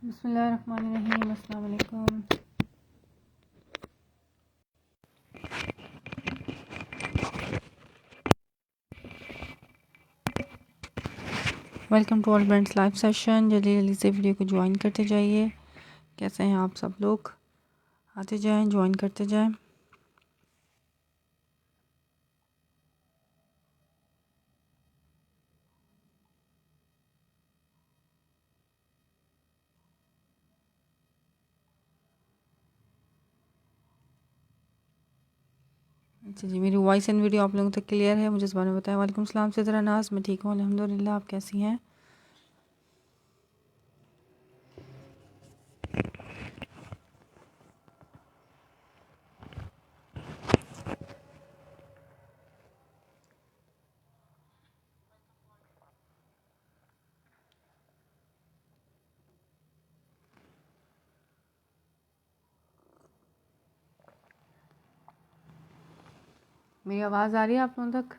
बिस्मिल्लाहिर्रहमानिर्रहीम। अस्सलाम वालेकुम। Welcome to all friends live session. जल्दी जल्दी से वीडियो को ज्वाइन करते जाइए। कैसे हैं आप सब लोग? आते जाएं, ज्वाइन करते जाएं। अच्छा जी, मेरी वॉइस एंड वीडियो आप लोगों तक क्लियर है? मुझे इस बारे में बताएं। वालेकुम सलाम सिदरा नाज, मैं ठीक हूँ अल्हम्दुलिल्लाह। आप कैसी हैं? मेरी आवाज़ आ रही है आप लोगों तक?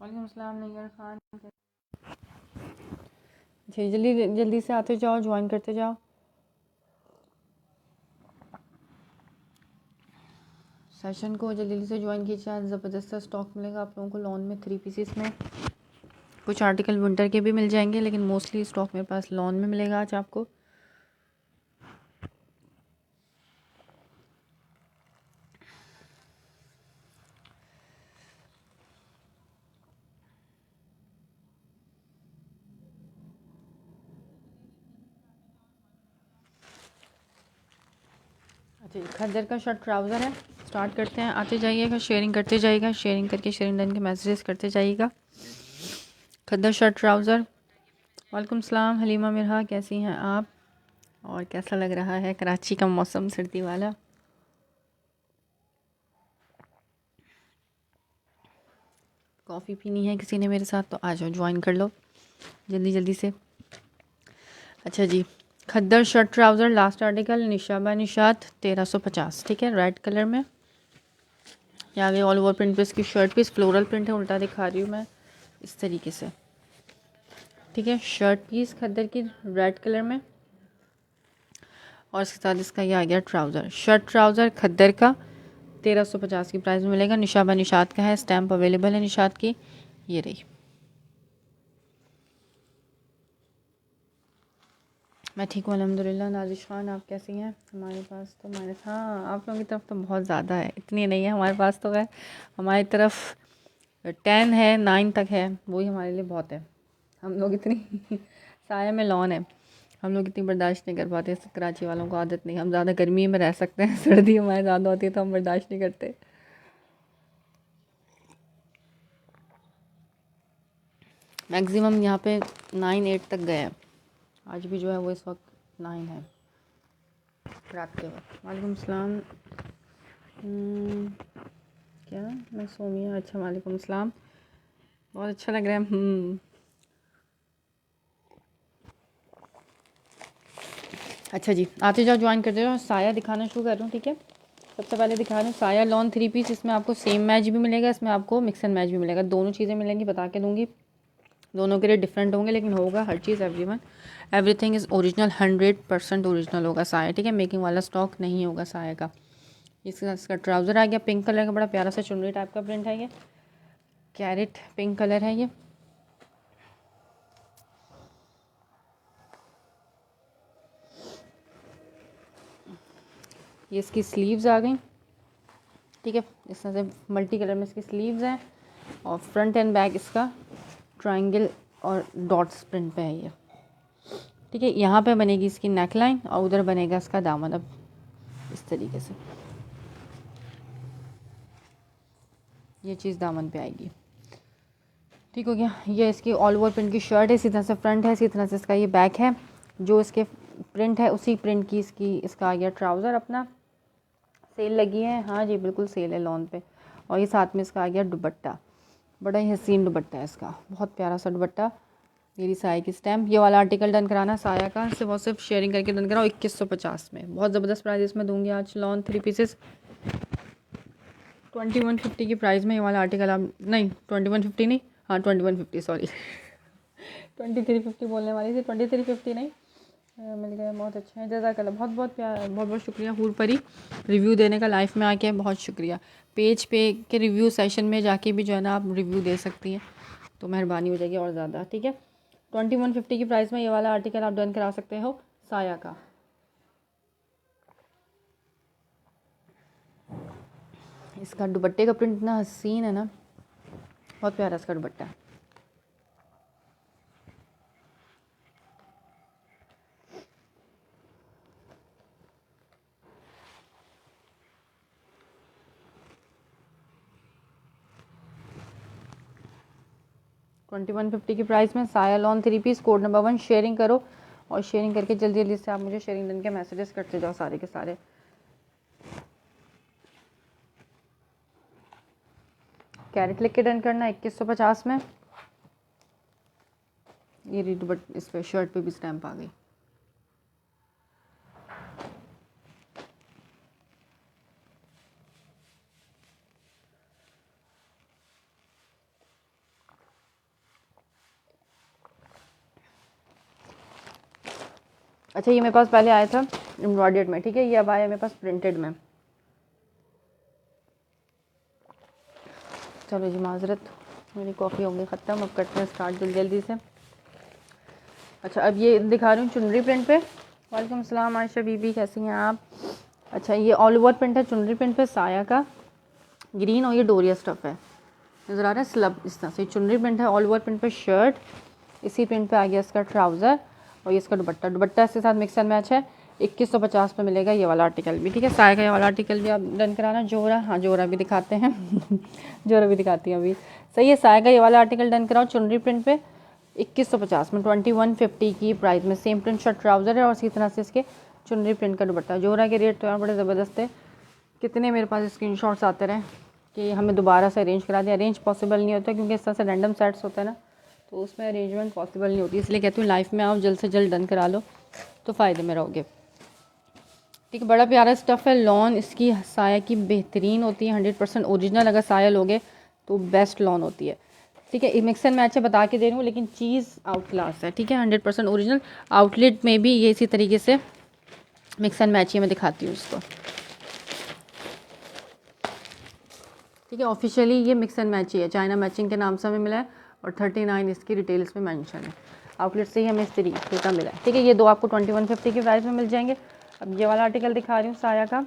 वालेकुम सलाम नैयर खान। जी, जल्दी जल्दी से आते जाओ, ज्वाइन करते जाओ। सेशन को जल्दी जल्दी से ज्वाइन कीजिए। आज ज़बरदस्त स्टॉक मिलेगा आप लोगों को लॉन में 3 पीसेस में। कुछ आर्टिकल विंटर के भी मिल जाएंगे, लेकिन मोस्टली स्टॉक मेरे पास लॉन में मिलेगा आज आपको। अच्छा, खद्दर का शर्ट ट्राउज़र है। स्टार्ट करते हैं। आते जाइएगा, शेयरिंग करते जाइएगा, शेयरिंग करके शेयरिंग डन के मैसेजेस करते जाइएगा। खद्दर शर्ट ट्राउज़र। वालेकुम सलाम हलीमा मिर्हा, कैसी हैं आप? और कैसा लग रहा है कराची का मौसम सर्दी वाला? कॉफ़ी पीनी है किसी ने मेरे साथ तो आ जाओ, ज्वाइन कर लो जल्दी जल्दी से। अच्छा जी, खद्दर शर्ट ट्राउज़र लास्ट आर्टिकल निशाबा निशात 1350, ठीक है, रेड कलर में। ये आगे ऑल ओवर प्रिंट पे इसकी शर्ट पीस फ्लोरल प्रिंट है, उल्टा दिखा रही हूँ मैं इस तरीके से, ठीक है। शर्ट पीस खद्दर की रेड कलर में, और इसके साथ इसका ये आ गया ट्राउज़र। शर्ट ट्राउज़र खद्दर का 1350 की प्राइस में मिलेगा। निशाबा निशात का है, स्टैम्प अवेलेबल है निशात की। ये रही। मैं ठीक हूँ अल्हम्दुलिल्लाह। नाजिश खान, आप कैसी हैं? हमारे पास तो माइनस, हाँ आप लोगों की तरफ तो बहुत ज़्यादा है, इतनी नहीं है हमारे पास तो है। हमारी तरफ 10 है, 9 तक है, वही हमारे लिए बहुत है। हम लोग इतनी साया में लॉन है, हम लोग इतनी बर्दाश्त नहीं कर पाते। कराची वालों को आदत नहीं, हम ज़्यादा गर्मी में रह सकते हैं, सर्दी हमारे ज़्यादा होती है तो हम बर्दाश्त नहीं करते। मैक्सिमम यहाँ पे 9-8 तक गए हैं। आज भी जो है वो इस वक्त 9 है रात के वक्त। वालेकुम सलाम। क्या मैं सोमिया? अच्छा, वालेकुम सलाम, बहुत अच्छा लग रहा है। अच्छा जी, आते जाओ, ज्वाइन करते जाओ। साया दिखाना शुरू कर रहा हूँ, ठीक है। सबसे पहले दिखा रही हूँ साया लॉन 3 पीस। इसमें आपको सेम मैच भी मिलेगा, इसमें आपको मिक्स एंड मैच भी मिलेगा, दोनों चीज़ें मिलेंगी, बता के दूँगी। दोनों के लिए डिफरेंट होंगे, लेकिन होगा हर चीज़ एवरीथिंग इज़ ओरिजिनल, 100% ओरिजिनल होगा साया, ठीक है। मेकिंग वाला स्टॉक नहीं होगा साया का। इसका ट्राउज़र आ गया पिंक कलर का, बड़ा प्यारा सा चुनरी टाइप का प्रिंट है, ये कैरेट पिंक कलर है। ये इसकी स्लीव्स आ गई, ठीक है। इस तरह से मल्टी कलर में इसकी स्लीव्स हैं, और फ्रंट एंड बैक इसका ट्रायंगल और डॉट्स प्रिंट पे है ये, ठीक है। यहाँ पे बनेगी इसकी नेक लाइन, और उधर बनेगा इसका दामन। अब इस तरीके से ये चीज़ दामन पे आएगी, ठीक हो गया। ये इसकी ऑल ओवर प्रिंट की शर्ट है, इसी तरह से फ्रंट है, इसी तरह से इसका ये बैक है। जो इसके प्रिंट है उसी प्रिंट की इसका आ गया ट्राउज़र अपना। सेल लगी है, हाँ जी बिल्कुल सेल है लॉन पे। और ये साथ में इसका आ गया दुपट्टा, बड़ा ही हसीन दुपट्टा है इसका, बहुत प्यारा सा दुपट्टा। मेरी साया की स्टैम्प। ये वाला आर्टिकल डन कराना साया का, सिर्फ और सिर्फ शेयरिंग करके डन कराओ 2150 में। बहुत ज़बरदस्त प्राइस इसमें दूंगी आज। लॉन 3 पीसेस 2150 की प्राइस में ये वाला आर्टिकल आप, नहीं 2150 नहीं, हाँ 2150, सॉरी 2350 बोलने वाली थी, 2350 नहीं मिल गया। बहुत अच्छा है, जज़ाकल्लाह। बहुत बहुत प्यार, बहुत बहुत शुक्रिया हूर परी, रिव्यू देने का लाइफ में आके बहुत शुक्रिया। पेज पे के रिव्यू सेशन में जाके भी जो है ना आप रिव्यू दे सकती हैं, तो मेहरबानी हो जाएगी और ज़्यादा। ठीक है, 2150 की प्राइस में ये वाला आर्टिकल आप डन करा सकते हो साया का। इसका दुपट्टे का प्रिंट इतना हसीन है ना, बहुत प्यारा इसका दुपट्टा है। ट्वेंटी 150 की प्राइस में Saya lawn 3 piece, code number 1 sharing करो, और शेयरिंग करके जल्दी जल्दी से आप मुझे शेयरिंग डन के मैसेजेस करते जाओ सारे के सारे। कैरेट लिख के डन करना 2150 में। ये रीड बट इस पर शर्ट पे भी स्टैम्प आ गई। अच्छा, ये मेरे पास पहले आया था एम्ब्रॉयडर्ड में, ठीक है, ये अब आया मेरे पास प्रिंटेड में। चलो जी, माजरत, मेरी कॉफ़ी हो गई ख़त्म, अब करते हैं स्टार्ट जल्दी जल्दी से। अच्छा, अब ये दिखा रही हूँ चुनरी प्रिंट पे। वालेकुम सलाम आयशा बीबी, कैसी हैं आप? अच्छा, ये ऑल ओवर प्रिंट है चुनरी प्रिंट पे साया का, ग्रीन, और ये डोरिया स्टफ़ है, नज़र आ रहा है स्लब इस तरह से। चुनरी प्रिंट है, ऑल ओवर प्रिंट पे शर्ट, इसी प्रिंट पे आ गया इसका ट्राउज़र, और ये इसका दुपट्टा। दुपट्टा इसके साथ मिक्स एंड मैच है। 2150 में मिलेगा ये वाला आर्टिकल भी। ठीक है, साया का ये वाला आर्टिकल भी आप डन कराना। जोरा, हाँ जोरा भी दिखाते हैं जोरा भी दिखाती हैं अभी। सही है, साया का ये वाला आर्टिकल डन कराओ चुनरी प्रिंट पे 2150 में, 2150 की प्राइस में। सेम प्रिंट शर्ट ट्राउज़र है, और इसी तरह से इसके चुनरी प्रिंट का दुपट्टा। जोरा के रेट तो यार बड़े ज़बरदस्त है, कितने मेरे पास स्क्रीनशॉट्स आते रहे कि हमें दोबारा से अरेंज करा दिया। अरेंज पॉसिबल नहीं होता, क्योंकि इस तरह से रैंडम सेट्स होते हैं ना, तो उसमें अरेंजमेंट पॉसिबल नहीं होती। इसलिए कहती हूँ लाइफ में आओ, जल्द से जल्द डन करा लो तो फ़ायदे में रहोगे। ठीक है, बड़ा प्यारा स्टफ़ है, लॉन इसकी साया की बेहतरीन होती है, 100% ओरिजिनल। अगर साया लोगे तो बेस्ट लॉन होती है। ठीक है, मिक्स एंड मैच है, बता के दे रही हूँ, लेकिन चीज़ आउट क्लास है। ठीक है, 100% ओरिजिनल। आउटलेट में भी ये इसी तरीके से मिक्स एंड मैच ही मैं दिखाती हूँ इसको। ठीक है, ऑफिशियली ये मिक्स एंड मैच ही है, चाइना मैचिंग के नाम से हमें मिला है, और 39 इसकी डिटेल्स में मेंशन है। आउटलेट से ही हमें इस तरीके का मिला है। ठीक है, ये दो आपको 2150 की प्राइस में मिल जाएंगे। अब ये वाला आर्टिकल दिखा रही हूँ साया का,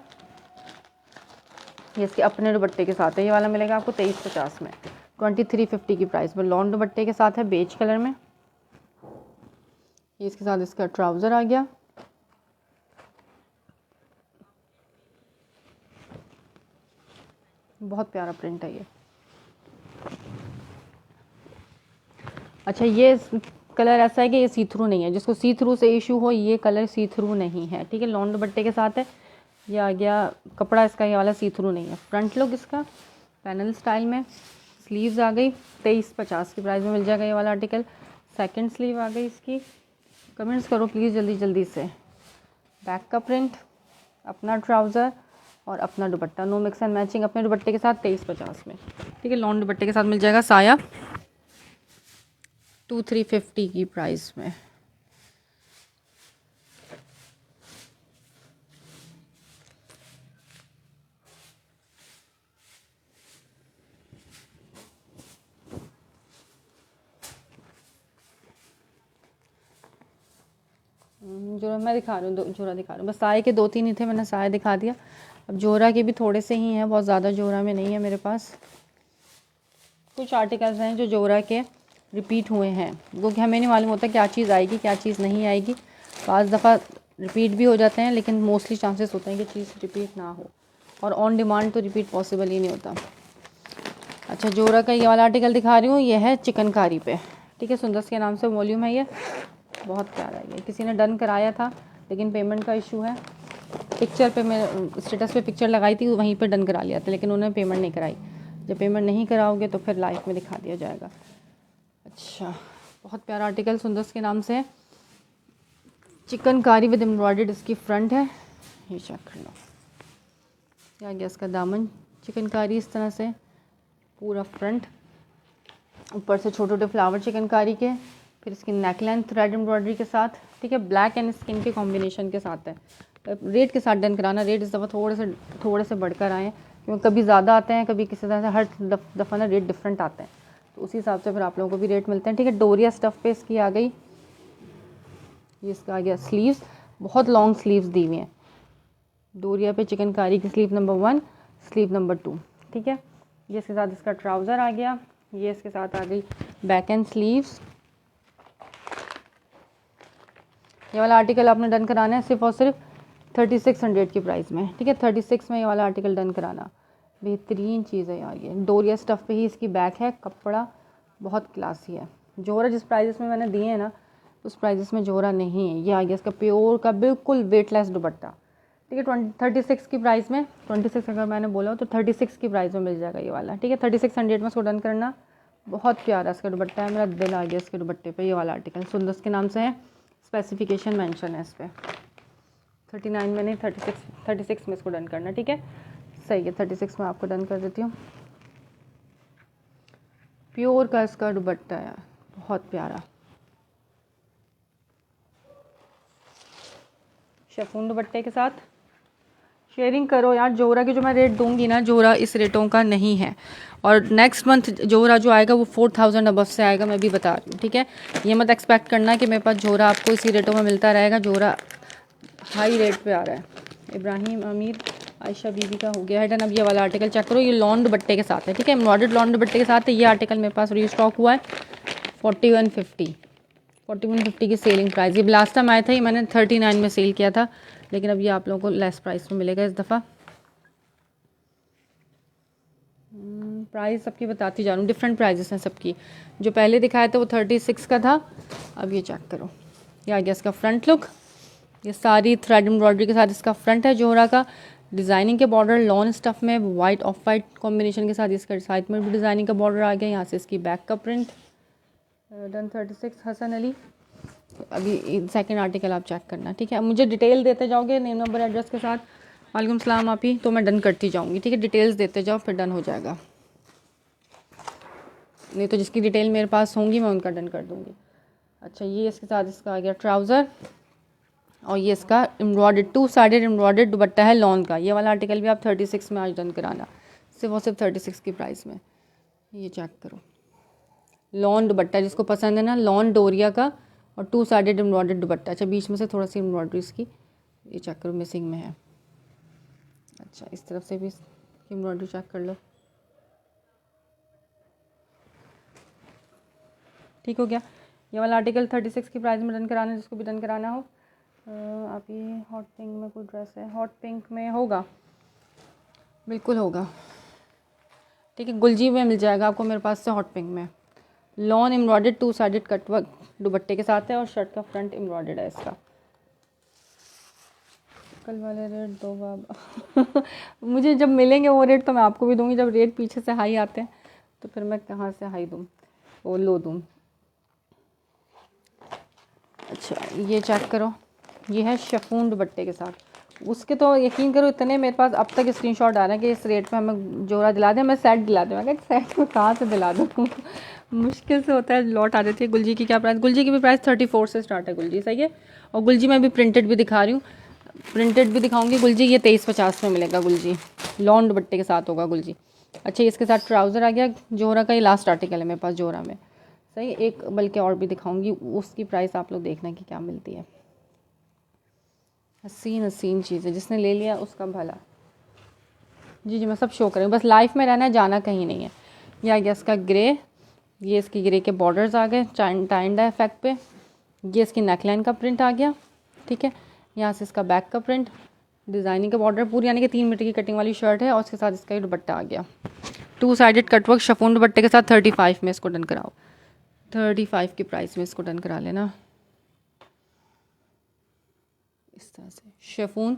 ये इसके अपने दुपट्टे के साथ है। ये वाला मिलेगा आपको 2350 में, 2350 की प्राइस में। लॉन दुपट्टे के साथ है, बेज कलर में। ये इसके साथ इसका ट्राउज़र आ गया। बहुत प्यारा प्रिंट है ये। अच्छा, ये कलर ऐसा है कि ये सी थ्रू नहीं है, जिसको सी थ्रू से इशू हो, ये कलर सी थ्रू नहीं है। ठीक है, लॉन दुपट्टे के साथ है, ये आ गया कपड़ा इसका, ये वाला सी थ्रू नहीं है। फ्रंट लुक इसका पैनल स्टाइल में, स्लीव्स आ गई 2350 की प्राइस में मिल जाएगा ये वाला आर्टिकल। सेकंड स्लीव आ गई इसकी। कमेंट्स करो प्लीज़ जल्दी जल्दी से। बैक का प्रिंट, अपना ट्राउज़र और अपना dupatta, no mix and matching, अपने दुपट्टे के साथ 2350 में। ठीक है, लॉन दुपट्टे के साथ मिल जाएगा साया 2350 की प्राइस में। जोरा मैं दिखा रही हूँ, जोरा दिखा रही हूँ, बस साए के 2-3 ही थे, मैंने साया दिखा दिया। अब जोरा के भी थोड़े से ही हैं, बहुत ज़्यादा जोरा में नहीं है मेरे पास। कुछ आर्टिकल्स हैं जो जोरा के रिपीट हुए हैं, क्योंकि हमें नहीं मालूम होता क्या चीज़ आएगी क्या चीज़ नहीं आएगी। बाज़ दफ़ा रिपीट भी हो जाते हैं, लेकिन मोस्टली चांसेस होते हैं कि चीज़ रिपीट ना हो, और ऑन डिमांड तो रिपीट पॉसिबल ही नहीं होता। अच्छा, जोरा का ये वाला आर्टिकल दिखा रही हूँ, ये है चिकनकारी पे। ठीक है, सुंदस के नाम से वॉल्यूम है ये, बहुत प्यारा है ये। किसी ने डन कराया था, लेकिन पेमेंट का इशू है। पिक्चर पे मैं स्टेटस पे पिक्चर लगाई थी, वहीं पे डन करा लिया था, लेकिन उन्होंने पेमेंट नहीं कराई। जब पेमेंट नहीं कराओगे तो फिर लाइव में दिखा दिया जाएगा। अच्छा, बहुत प्यारा आर्टिकल सुंदस के नाम से है, चिकनकारी विद एम्ब्रॉयडर्ड इसकी फ्रंट है। ये चेक कर लो, क्या गया इसका दामन चिकनकारी इस तरह से, पूरा फ्रंट, ऊपर से छोटे छोटे फ्लावर चिकनकारी के, फिर इसकी नेक लेंथ थ्रेड एम्ब्रॉयडरी के साथ, ठीक है, ब्लैक एंड स्किन के कॉम्बिनेशन के साथ है। रेट के साथ डन कराना, रेट इस दफ़ा थोड़े से बढ़कर आए हैं, क्योंकि कभी ज़्यादा आते हैं, कभी किसी तरह से, हर दफ़ा ना रेट डिफरेंट आते हैं, तो उसी हिसाब से फिर आप लोगों को भी रेट मिलते हैं, ठीक है। डोरिया स्टफ़ पे इसकी आ गई, ये इसका आ गया स्लीव्स, बहुत लॉन्ग स्लीव्स दी हुई हैं डोरिया पे, चिकनकारी की स्लीव नंबर 1, स्लीव नंबर 2, ठीक है। ये इसके साथ इसका ट्राउज़र आ गया, ये इसके साथ आ गई बैक एंड स्लीव्स। ये वाला आर्टिकल आपने डन कराना है सिर्फ और सिर्फ 3600 की प्राइस में, ठीक है। 36 में ये वाला आर्टिकल डन कराना, बेहतरीन चीज़ है यार। ये डोरिया स्टफ़ पे ही इसकी बैक है, कपड़ा बहुत क्लासी है। जोरा जिस प्राइस में मैंने दिए हैं ना, उस प्राइस में जोरा नहीं है। ये आ गया इसका प्योर का बिल्कुल वेटलेस दुपट्टा, ठीक है। 36 की प्राइस में, 26 अगर मैंने बोला तो 36 की प्राइस में मिल जाएगा ये वाला, ठीक है। 3600 में इसको डन करना। बहुत प्यारा इसका दुपट्टा है, मेरा दिल आ गया इसके दुपट्टे पे। ये वाला आर्टिकल सुंदस के नाम से है, स्पेसिफिकेशन मेंशन है इस पर। 39 में नहीं, 36 में इसको डन करना, ठीक है। सही है, 36 में आपको डन कर देती हूँ। प्योर का इसका दुपट्टा है, बहुत प्यारा शिफॉन दुपट्टे के साथ। शेयरिंग करो यार, जोरा की जो मैं रेट दूंगी ना, जोरा इस रेटों का नहीं है, और नेक्स्ट मंथ जोरा जो आएगा वो 4000 अबव से आएगा, मैं भी बता रही हूँ, ठीक है। ये मत एक्सपेक्ट करना कि मेरे पास जोरा आपको इसी रेटों में मिलता रहेगा, जोरा हाई रेट पे आ रहा है। इब्राहिम अमीर आयशा बीबी का हो गया है डन। अब ये वाला आर्टिकल चेक करो, ये लॉन दुपट्टे के साथ है, ठीक है, एम्ब्रॉयडर्ड लॉन दुपट्टे के साथ है। ये आर्टिकल मेरे पास रीस्टॉक हुआ है 4150 की सेलिंग प्राइस। ये लास्ट टाइम आया था, ये मैंने 39 में सेल किया था, लेकिन अब ये आप लोगों को लेस प्राइस में मिलेगा इस दफ़ा। प्राइस सबकी बताती जा रहा हूँ, डिफरेंट प्राइजेस हैं सबकी। जो पहले दिखाया था वो 36 का था, अब ये चेक करो। ये आ गया इसका फ्रंट लुक, ये सारी थ्रेड एम्ब्रॉयडरी के साथ इसका फ्रंट है जोरा का, डिज़ाइनिंग के बॉर्डर लॉन स्टफ़ में वाइट ऑफ वाइट कॉम्बिनेशन के साथ, इसका साइड में भी डिज़ाइनिंग का बॉर्डर आ गया। यहाँ से इसकी बैक का प्रिंट डन 36 हसन अली। अभी सेकंड आर्टिकल आप चेक करना, ठीक है। मुझे डिटेल देते जाओगे नेम नंबर एड्रेस के साथ, वालेकुम सलाम आप ही, तो मैं डन करती जाऊँगी, ठीक है। डिटेल्स देते जाओ, फिर डन हो जाएगा, नहीं तो जिसकी डिटेल मेरे पास होंगी मैं उनका डन कर दूँगी। अच्छा, ये इसके साथ इसका आ गया ट्राउज़र, और ये इसका एम्ब्रॉयडर्ड 2 साइडेड एम्ब्रॉयडर्ड दुपट्टा है लॉन का। ये वाला आर्टिकल भी आप 36 में आज डन कराना, सिर्फ और सिर्फ 36 की प्राइस में। ये चेक करो, लॉन दुपट्टा जिसको पसंद है ना, लॉन डोरिया का और 2 साइडेड एम्ब्रॉयडर्ड दुपट्टा। अच्छा, बीच में से थोड़ा सी एम्ब्रॉयडरी इसकी, ये चेक करो, मिसिंग में है। अच्छा, इस तरफ से भी एम्ब्रॉयडरी चेक कर लो, ठीक हो गया। ये वाला आर्टिकल 36 की प्राइस में डन कराना, जिसको भी डन कराना हो। आप ये हॉट पिंक में कोई ड्रेस है, हॉट पिंक में होगा, बिल्कुल होगा, ठीक है। गुलजी में मिल जाएगा आपको मेरे पास से हॉट पिंक में। लॉन एम्ब्रॉयडर्ड 2 साइडेड कटवर्क दुपट्टे के साथ है, और शर्ट का फ्रंट एम्ब्रॉयडर्ड है इसका। कल वाले रेट दो बाबा मुझे जब मिलेंगे वो रेट तो मैं आपको भी दूंगी, जब रेट पीछे से हाई आते हैं तो फिर मैं कहाँ से हाई दूँ, वो लो दूँ। अच्छा, ये चेक करो, ये है शिफॉन दुपट्टे के साथ। उसके तो यकीन करो इतने मेरे पास अब तक स्क्रीनशॉट आ रहे हैं कि इस रेट पे हमें जोड़ा दिला दें, मैं सेट दिला दूँ। मैं सेट में कहाँ से दिला दूँ मुश्किल से होता है, लौट आ जाती है। गुलजी की क्या प्राइस, गुलजी की भी प्राइस 34 से स्टार्ट है गुलजी, सही है। और गुलजी मैं भी प्रिंटेड भी दिखा रही हूँ, प्रिंटेड भी दिखाऊंगी गुलजी। ये 2350 में मिलेगा गुलजी, लॉन दुपट्टे के साथ होगा गुलजी। अच्छा, इसके साथ ट्राउज़र आ गया जोरा का, ये लास्ट आर्टिकल है मेरे पास जोरा में, सही। एक बल्कि और भी दिखाऊंगी, उसकी प्राइस आप लोग देखना कि क्या मिलती है। हसीन हसीन चीज़ है, जिसने ले लिया उसका भला। जी जी, मैं सब शो करूँगी, बस लाइफ में रहना है, जाना कहीं नहीं है। ये आ गया इसका ग्रे, ये इसकी ग्रे के बॉर्डर्स आ गए टाइंड इफेक्ट पे। ये इसकी नेकलाइन का प्रिंट आ गया, ठीक है। यहाँ से इसका बैक का प्रिंट, डिज़ाइनिंग का बॉर्डर पूरी, यानी कि 3 मीटर की कटिंग वाली शर्ट है, और उसके साथ इसका ये दुपट्टा आ गया 2 साइडेड कटवर्क शिफॉन दुपट्टे के साथ। 35 में इसको डन कराओ, 35 की प्राइस में इसको डन करा लेना। इस तरह से शिफॉन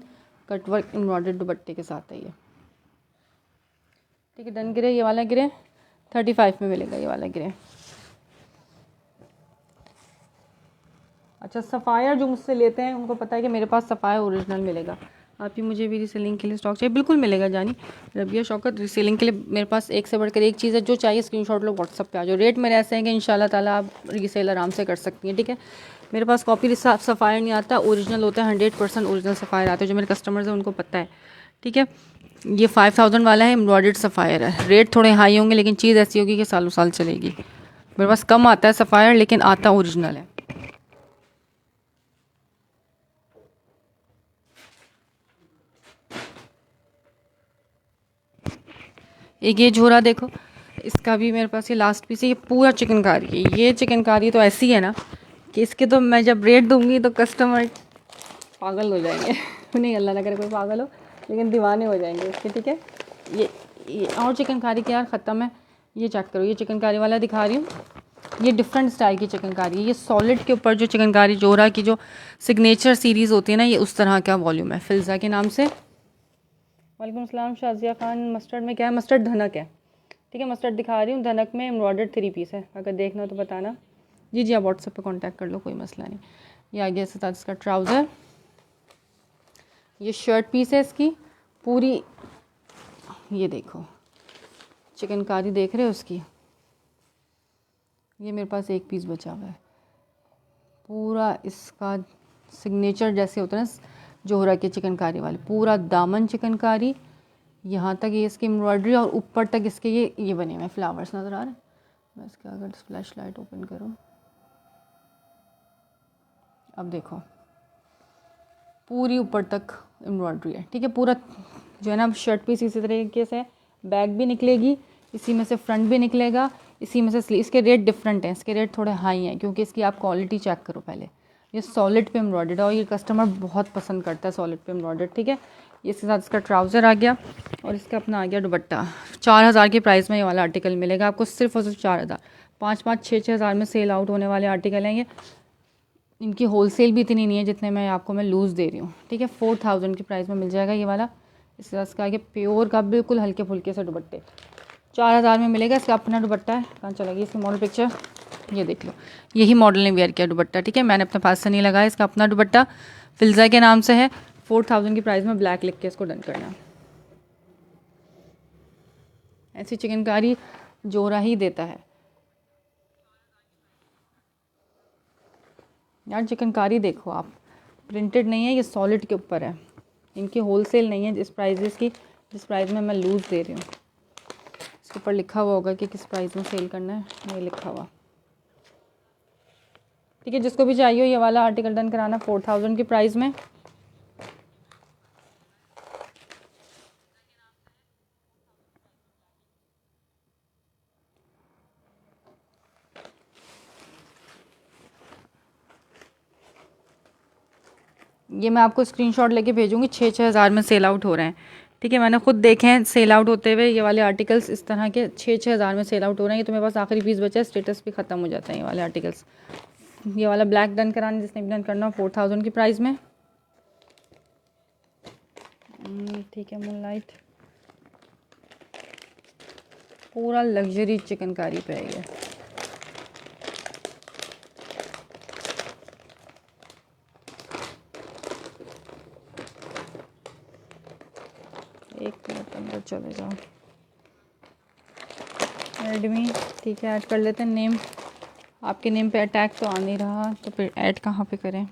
कटवर्क एम्ब्रॉयडर्ड दुपट्टे के साथ है ये, ठीक है। डन ग्रे, ये वाला ग्रे 35 में मिलेगा, ये वाला ग्रे। अच्छा, सफ़ायर जो मुझसे लेते हैं उनको पता है कि मेरे पास सफ़ायर ओरिजिनल मिलेगा, आप ही मुझे भी रीसेलिंग के लिए स्टॉक चाहिए, बिल्कुल मिलेगा जानी। रबिया शौकत, रीसेलिंग के लिए मेरे पास एक से बढ़कर एक चीज़ है, जो चाहिए स्क्रीनशॉट लो, व्हाट्सअप पे आ जाओ। रेट मेरे ऐसे हैं कि इंशाल्लाह ताला आप रीसेल आराम से कर सकती हैं, ठीक है। मेरे पास कॉपी सफ़ायर नहीं आता, ओरिजिनल होता है, 100% ओरिजिनल सफ़ायर आता है, जो मेरे कस्टमर्स हैं उनको पता है, ठीक है। ये 5000 वाला है, एम्ब्रॉयडर्ड सफ़ायर है। रेट थोड़े हाई होंगे लेकिन चीज़ ऐसी होगी कि सालों साल चलेगी। मेरे पास कम आता है सफ़ायर, लेकिन आता ओरिजिनल है। एक ये झोरा देखो, इसका भी मेरे पास ये लास्ट पीस है, ये पूरा चिकनकारी है। ये चिकनकारी तो ऐसी है ना कि इसके तो मैं जब रेट दूंगी तो कस्टमर पागल हो जाएंगे नहीं, अल्लाह ना करे कोई पागल हो, लेकिन दीवाने हो जाएंगे इसके, ठीक है। ये और चिकनकारी के यार ख़त्म है। ये चेक करो, ये चिकनकारी वाला दिखा रही हूँ, ये डिफरेंट स्टाइल की चिकनकारी है। ये सॉलिड के ऊपर जो चिकनकारी जोरा की जो सिग्नेचर सीरीज़ होती है ना, ये उस तरह का वॉल्यूम है, फिल्ज़ा के नाम से। वालेकुम सलाम शाजिया खान। मस्टर्ड में क्या है? मस्टर्ड धनक है, ठीक है। मस्टर्ड दिखा रही हूँ, धनक में एम्ब्रॉयडर्ड 3 पीस है, अगर देखना हो तो बताना। जी जी, आप व्हाट्सएप पे कांटेक्ट कर लो, कोई मसला नहीं। ये आ गया इसके साथ इसका ट्राउज़र, ये शर्ट पीस है इसकी पूरी। ये देखो चिकनकारी देख रहे हो उसकी, ये मेरे पास एक पीस बचा हुआ है, पूरा इसका सिग्नेचर जैसे होता है ना जोहरा के चिकनकारी वाले, पूरा दामन चिकनकारी, यहाँ तक ये इसकी एम्ब्रॉयडरी, और ऊपर तक इसके ये बने हुए फ्लावर्स नज़र आ रहे हैं। मैं इसका अगर फ्लैश लाइट ओपन करूँ, अब देखो पूरी ऊपर तक एम्ब्रॉयडरी है, ठीक है। पूरा जो है ना शर्ट पीस इसी तरीके से बैक भी निकलेगी, इसी में से फ्रंट भी निकलेगा, इसी में से स्लीव। इसके रेट डिफरेंट हैं, इसके रेट थोड़े हाई हैं क्योंकि इसकी आप क्वालिटी चेक करो पहले। ये सॉलिड पे एम्ब्रॉयडर्ड है और ये कस्टमर बहुत पसंद करता है सॉलिड पे एम्ब्रॉयडर्ड, ठीक है। इसके साथ इसका ट्राउज़र आ गया और इसका अपना आ गया दुपट्टा। 4000 के प्राइस में ये वाला आर्टिकल मिलेगा आपको, सिर्फ और सिर्फ 4000। 5-5, 6-6 हज़ार में सेल आउट होने वाले आर्टिकल हैं ये। इनकी होलसेल भी इतनी नहीं है जितने मैं आपको लूज़ दे रही हूँ, ठीक है। 4000 की प्राइस में मिल जाएगा ये वाला। इसके साथ इसका आगे प्योर का बिल्कुल हल्के फुल्के से दुपट्टे 4000 में मिलेगा। इसका अपना दुपट्टा है, कहाँ चला गया इसकी मॉडल पिक्चर, ये देख लो। यही मॉडल ने वेयर किया दुपट्टा, ठीक है, मैंने अपने पास से नहीं लगाया। इसका अपना दुपट्टा फिल्ज़ा के नाम से है, 4000 की प्राइस में ब्लैक लिख के इसको डन करना। ऐसी चिकनकारी जोरा ही देता है यार। चिकनकारी देखो आप, प्रिंटेड नहीं है, ये सॉलिड के ऊपर है। इनकी होलसेल नहीं है जिस प्राइस में मैं लूज़ दे रही हूँ। इसके ऊपर लिखा हुआ होगा कि किस प्राइस में सेल करना है, नहीं लिखा हुआ, ठीक है। जिसको भी चाहिए ये वाला आर्टिकल डन कराना 4000 की प्राइस में। ये मैं आपको स्क्रीनशॉट लेके भेजूंगी, 6-6 हज़ार में सेल आउट हो रहे हैं, ठीक है। मैंने खुद देखे हैं सेल आउट होते हुए ये वाले आर्टिकल्स, इस तरह के 6-6 हज़ार में सेल आउट हो रहे हैं। ये तो मेरे पास आखिरी पीस बचा है, स्टेटस भी ख़त्म हो जाता है ये वाले आर्टिकल्स। ये वाला ब्लैक डन कराना, जिसने भी डन करना हो 4000 की प्राइस में, ठीक है। मूनलाइट पूरा लग्जरी चिकनकारी पे है ये। एक मिनट अंदर चले जाओ, एडमी, ठीक है, ऐड कर लेते हैं नेम। आपके नेम पे अटैक तो आ नहीं रहा, तो फिर ऐड कहाँ पे करें?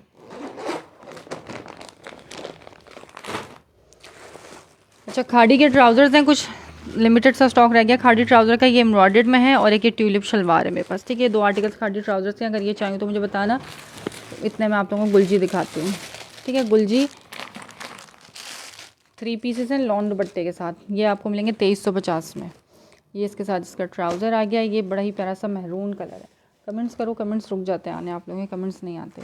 अच्छा, खाड़ी के ट्राउज़र्स हैं, कुछ लिमिटेड सा स्टॉक रह गया खाड़ी ट्राउज़र का। ये एम्ब्रॉयडर्ड में है और एक ये ट्यूलिप शलवार है मेरे पास, ठीक है। 2 आर्टिकल्स खाड़ी ट्राउज़र्स के, अगर ये चाहिए तो मुझे बताना। इतने मैं आप लोगों को गुलजी दिखाती हूँ, ठीक है। गुलजी 3 पीसेस हैं लॉन दुपट्टे के साथ, ये आपको मिलेंगे 2350 में। ये इसके साथ इसका ट्राउज़र आ गया, ये बड़ा ही प्यारा सा महरून कलर है। कमेंट्स करो, कमेंट्स रुक जाते हैं आने, आप लोगों के कमेंट्स नहीं आते।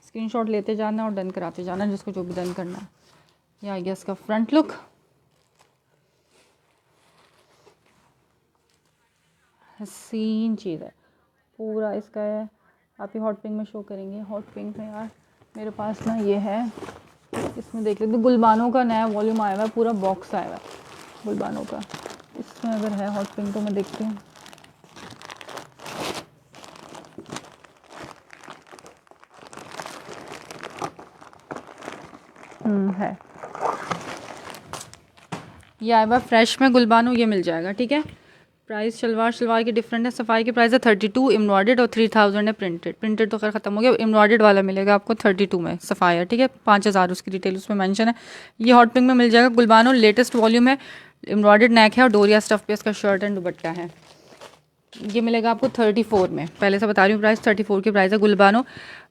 स्क्रीनशॉट लेते जाना और डन कराते जाना, जिसको जो भी डन करना है। ये आ गया इसका फ्रंट लुक, हसीन चीज़ है, पूरा इसका है। आप ही हॉट पिंक में शो करेंगे, हॉट पिंक में यार मेरे पास ना ये है, इसमें देख लेते, गुलबानों का नया वॉल्यूम आया हुआ है, पूरा बॉक्स आया हुआ है गुलबानों का। इसमें अगर है हॉट पिंक तो मैं देखती हूँ। है, ये आया हुआ फ्रेश में गुलबानो, ये मिल जाएगा, ठीक है। प्राइस शलवार की डिफरेंट है। सफ़ाई की प्राइस है 32 एम्ब्रॉयडर्ड और 3000 है प्रिंटेड तो खैर ख़त्म हो गया। एम्ब्रॉयडर्ड वाला मिलेगा आपको 32 में सफ़ायर, ठीक है। 5000 उसकी डिटेल उसमें मेंशन है। ये हॉट पिंक में मिल जाएगा गुलबानो, लेटेस्ट वॉल्यूम है, एम्ब्रॉयडर्ड नेक है और डोरिया स्टफ पे इसका शर्ट एंड दुपट्टा है। ये मिलेगा आपको 34 में, पहले से बता रही हूँ प्राइस 34 की प्राइस है। गुलबानो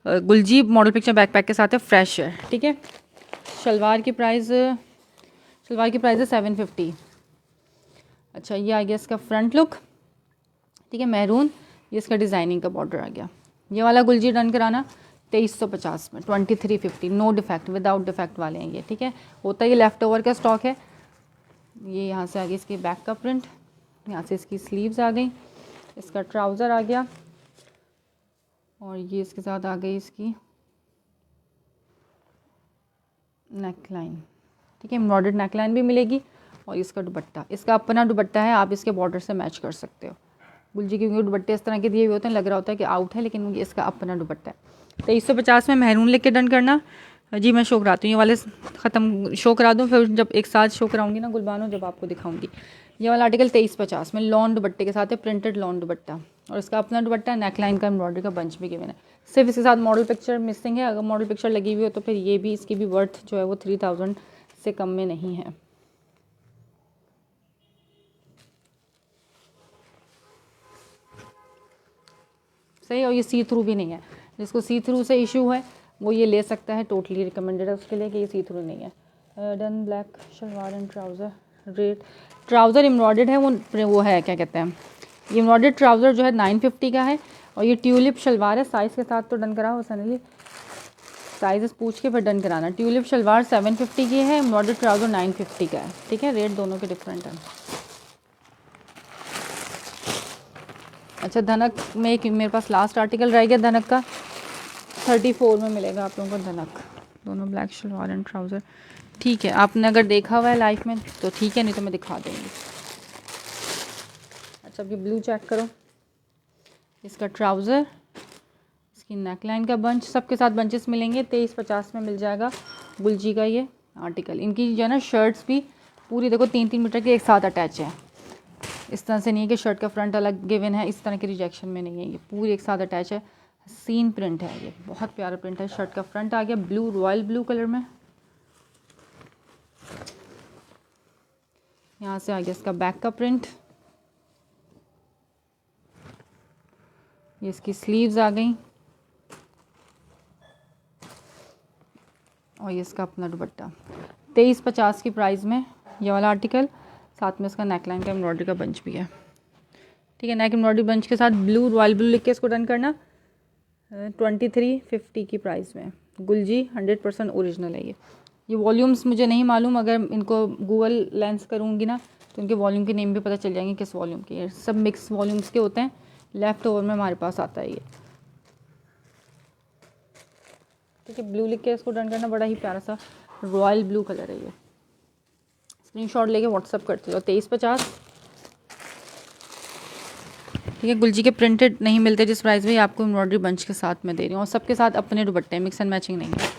गुलजी मॉडल पिक्चर बैकपैक के साथ है, फ्रेश है, ठीक है। शलवार की प्राइस है 750। अच्छा, ये आ गया इसका फ्रंट लुक, ठीक है, मैरून। ये इसका डिज़ाइनिंग का बॉर्डर आ गया। ये वाला गुलजी डन कराना 2350 में, 2350, नो डिफेक्ट, विदाउट डिफेक्ट वाले हैं ये, ठीक है। होता ये लेफ़्ट ओवर का स्टॉक है। ये यहाँ से आ गई इसकी बैक का प्रिंट, यहाँ से इसकी स्लीव्स आ गई, इसका ट्राउज़र आ गया और ये इसके साथ आ गई इसकी नेक लाइन, ठीक है। एम्ब्रॉयडर्ड नेक लाइन भी मिलेगी और इसका दुपट्टा, इसका अपना दुपट्टा है, आप इसके बॉर्डर से मैच कर सकते हो। गुलजी के क्योंकि दुपट्टे इस तरह के दिए हुए होते हैं, लग रहा होता है कि आउट है, लेकिन ये इसका अपना दुपट्टा है। 2350 में मैरून लेके डन करना जी। मैं शो कराती हूँ, ये वाले ख़त्म शो करा दूँ, फिर जब एक साथ शो कराऊंगी ना गुलबानो, जब आपको दिखाऊंगी। ये वाला आर्टिकल 2350 में लॉन दुपट्टे के साथ है, प्रिंटेड लॉन दुपट्टा और इसका अपना दुपट्टा, नेकलाइन का एम्ब्रॉयडरी का बंच भी गिवन है। सिर्फ इसके साथ मॉडल पिक्चर मिसिंग है, अगर मॉडल पिक्चर लगी हुई हो तो फिर ये भी, इसकी भी वर्थ जो है वो 3000 से कम में नहीं है। सही, और ये सी थ्रू भी नहीं है, जिसको सी थ्रू से इशू है वो ये ले सकता है, टोटली रिकमेंडेड है उसके लिए कि ये सी थ्रू नहीं है। Done black shalwar and trouser, red trouser embroidered है, वो है क्या कहते हैं, ये एम्ब्रॉयडर्ड ट्राउज़र जो है 950 का है और ये ट्यूलिप शलवार है। साइज़ के साथ तो डन कराओ सनली, साइज़ पूछ के फिर डन कराना। ट्यूलिप शलवार 750 की है, एम्ब्रॉयडर्ड ट्राउज़र 950 का है, ठीक है। रेट दोनों के डिफरेंट है। अच्छा, धनक में एक मेरे पास लास्ट आर्टिकल रह गया धनक का, 34 में मिलेगा आप लोगों को धनक, दोनों ब्लैक शलवार एंड ट्राउज़र, ठीक है। आपने अगर देखा हुआ है लाइफ में तो ठीक है, नहीं तो मैं दिखा दूँगी। अच्छा, अब ये ब्लू चेक करो, इसका ट्राउज़र, इसकी नेकलाइन का बंच, सबके साथ बंचेस मिलेंगे। 2350 में मिल जाएगा गुलजी का ये आर्टिकल। इनकी जो है ना शर्ट्स भी पूरी देखो 3-3 मीटर के एक साथ अटैच है, इस तरह से नहीं है कि शर्ट का फ्रंट अलग गिवन है, इस तरह के रिजेक्शन में नहीं है, ये पूरी एक साथ अटैच है। सीन प्रिंट है, ये बहुत प्यारा प्रिंट है। शर्ट का फ्रंट आ गया ब्लू, रॉयल ब्लू कलर में, यहाँ से आ गया इसका बैक का प्रिंट, ये इसकी स्लीव्स आ गई और ये इसका अपना दुपट्टा। 2350 की प्राइस में ये वाला आर्टिकल, साथ में इसका नेकलाइन का एम्ब्रॉयडरी का बंच भी है, ठीक है। नेक एम्ब्रॉयडरी बंच के साथ ब्लू, रॉयल ब्लू लिख के इसको डन करना। 2350 की प्राइस में गुलजी 100% ओरिजिनल है ये वॉल्यूम्स मुझे नहीं मालूम, अगर इनको गूगल लेंस करूँगी ना तो इनके वॉल्यूम के नेम भी पता चल जाएंगे किस वॉल्यूम के। ये सब मिक्स वॉल्यूम्स के होते हैं, लेफ़्ट ओवर में हमारे पास आता है ये, ठीक है। ब्लू लिख के इसको डन करना, बड़ा ही प्यारा सा रॉयल ब्लू कलर है ये। स्क्रीनशॉट लेके व्हाट्सअप करते हो। 2350, ठीक है। गुलजी के प्रिंटेड नहीं मिलते जिस प्राइस में, आपको एम्ब्रॉयडरी बंच के साथ में दे रही हूँ और सबके साथ अपने दुपट्टे, मिक्स एंड मैचिंग नहीं है,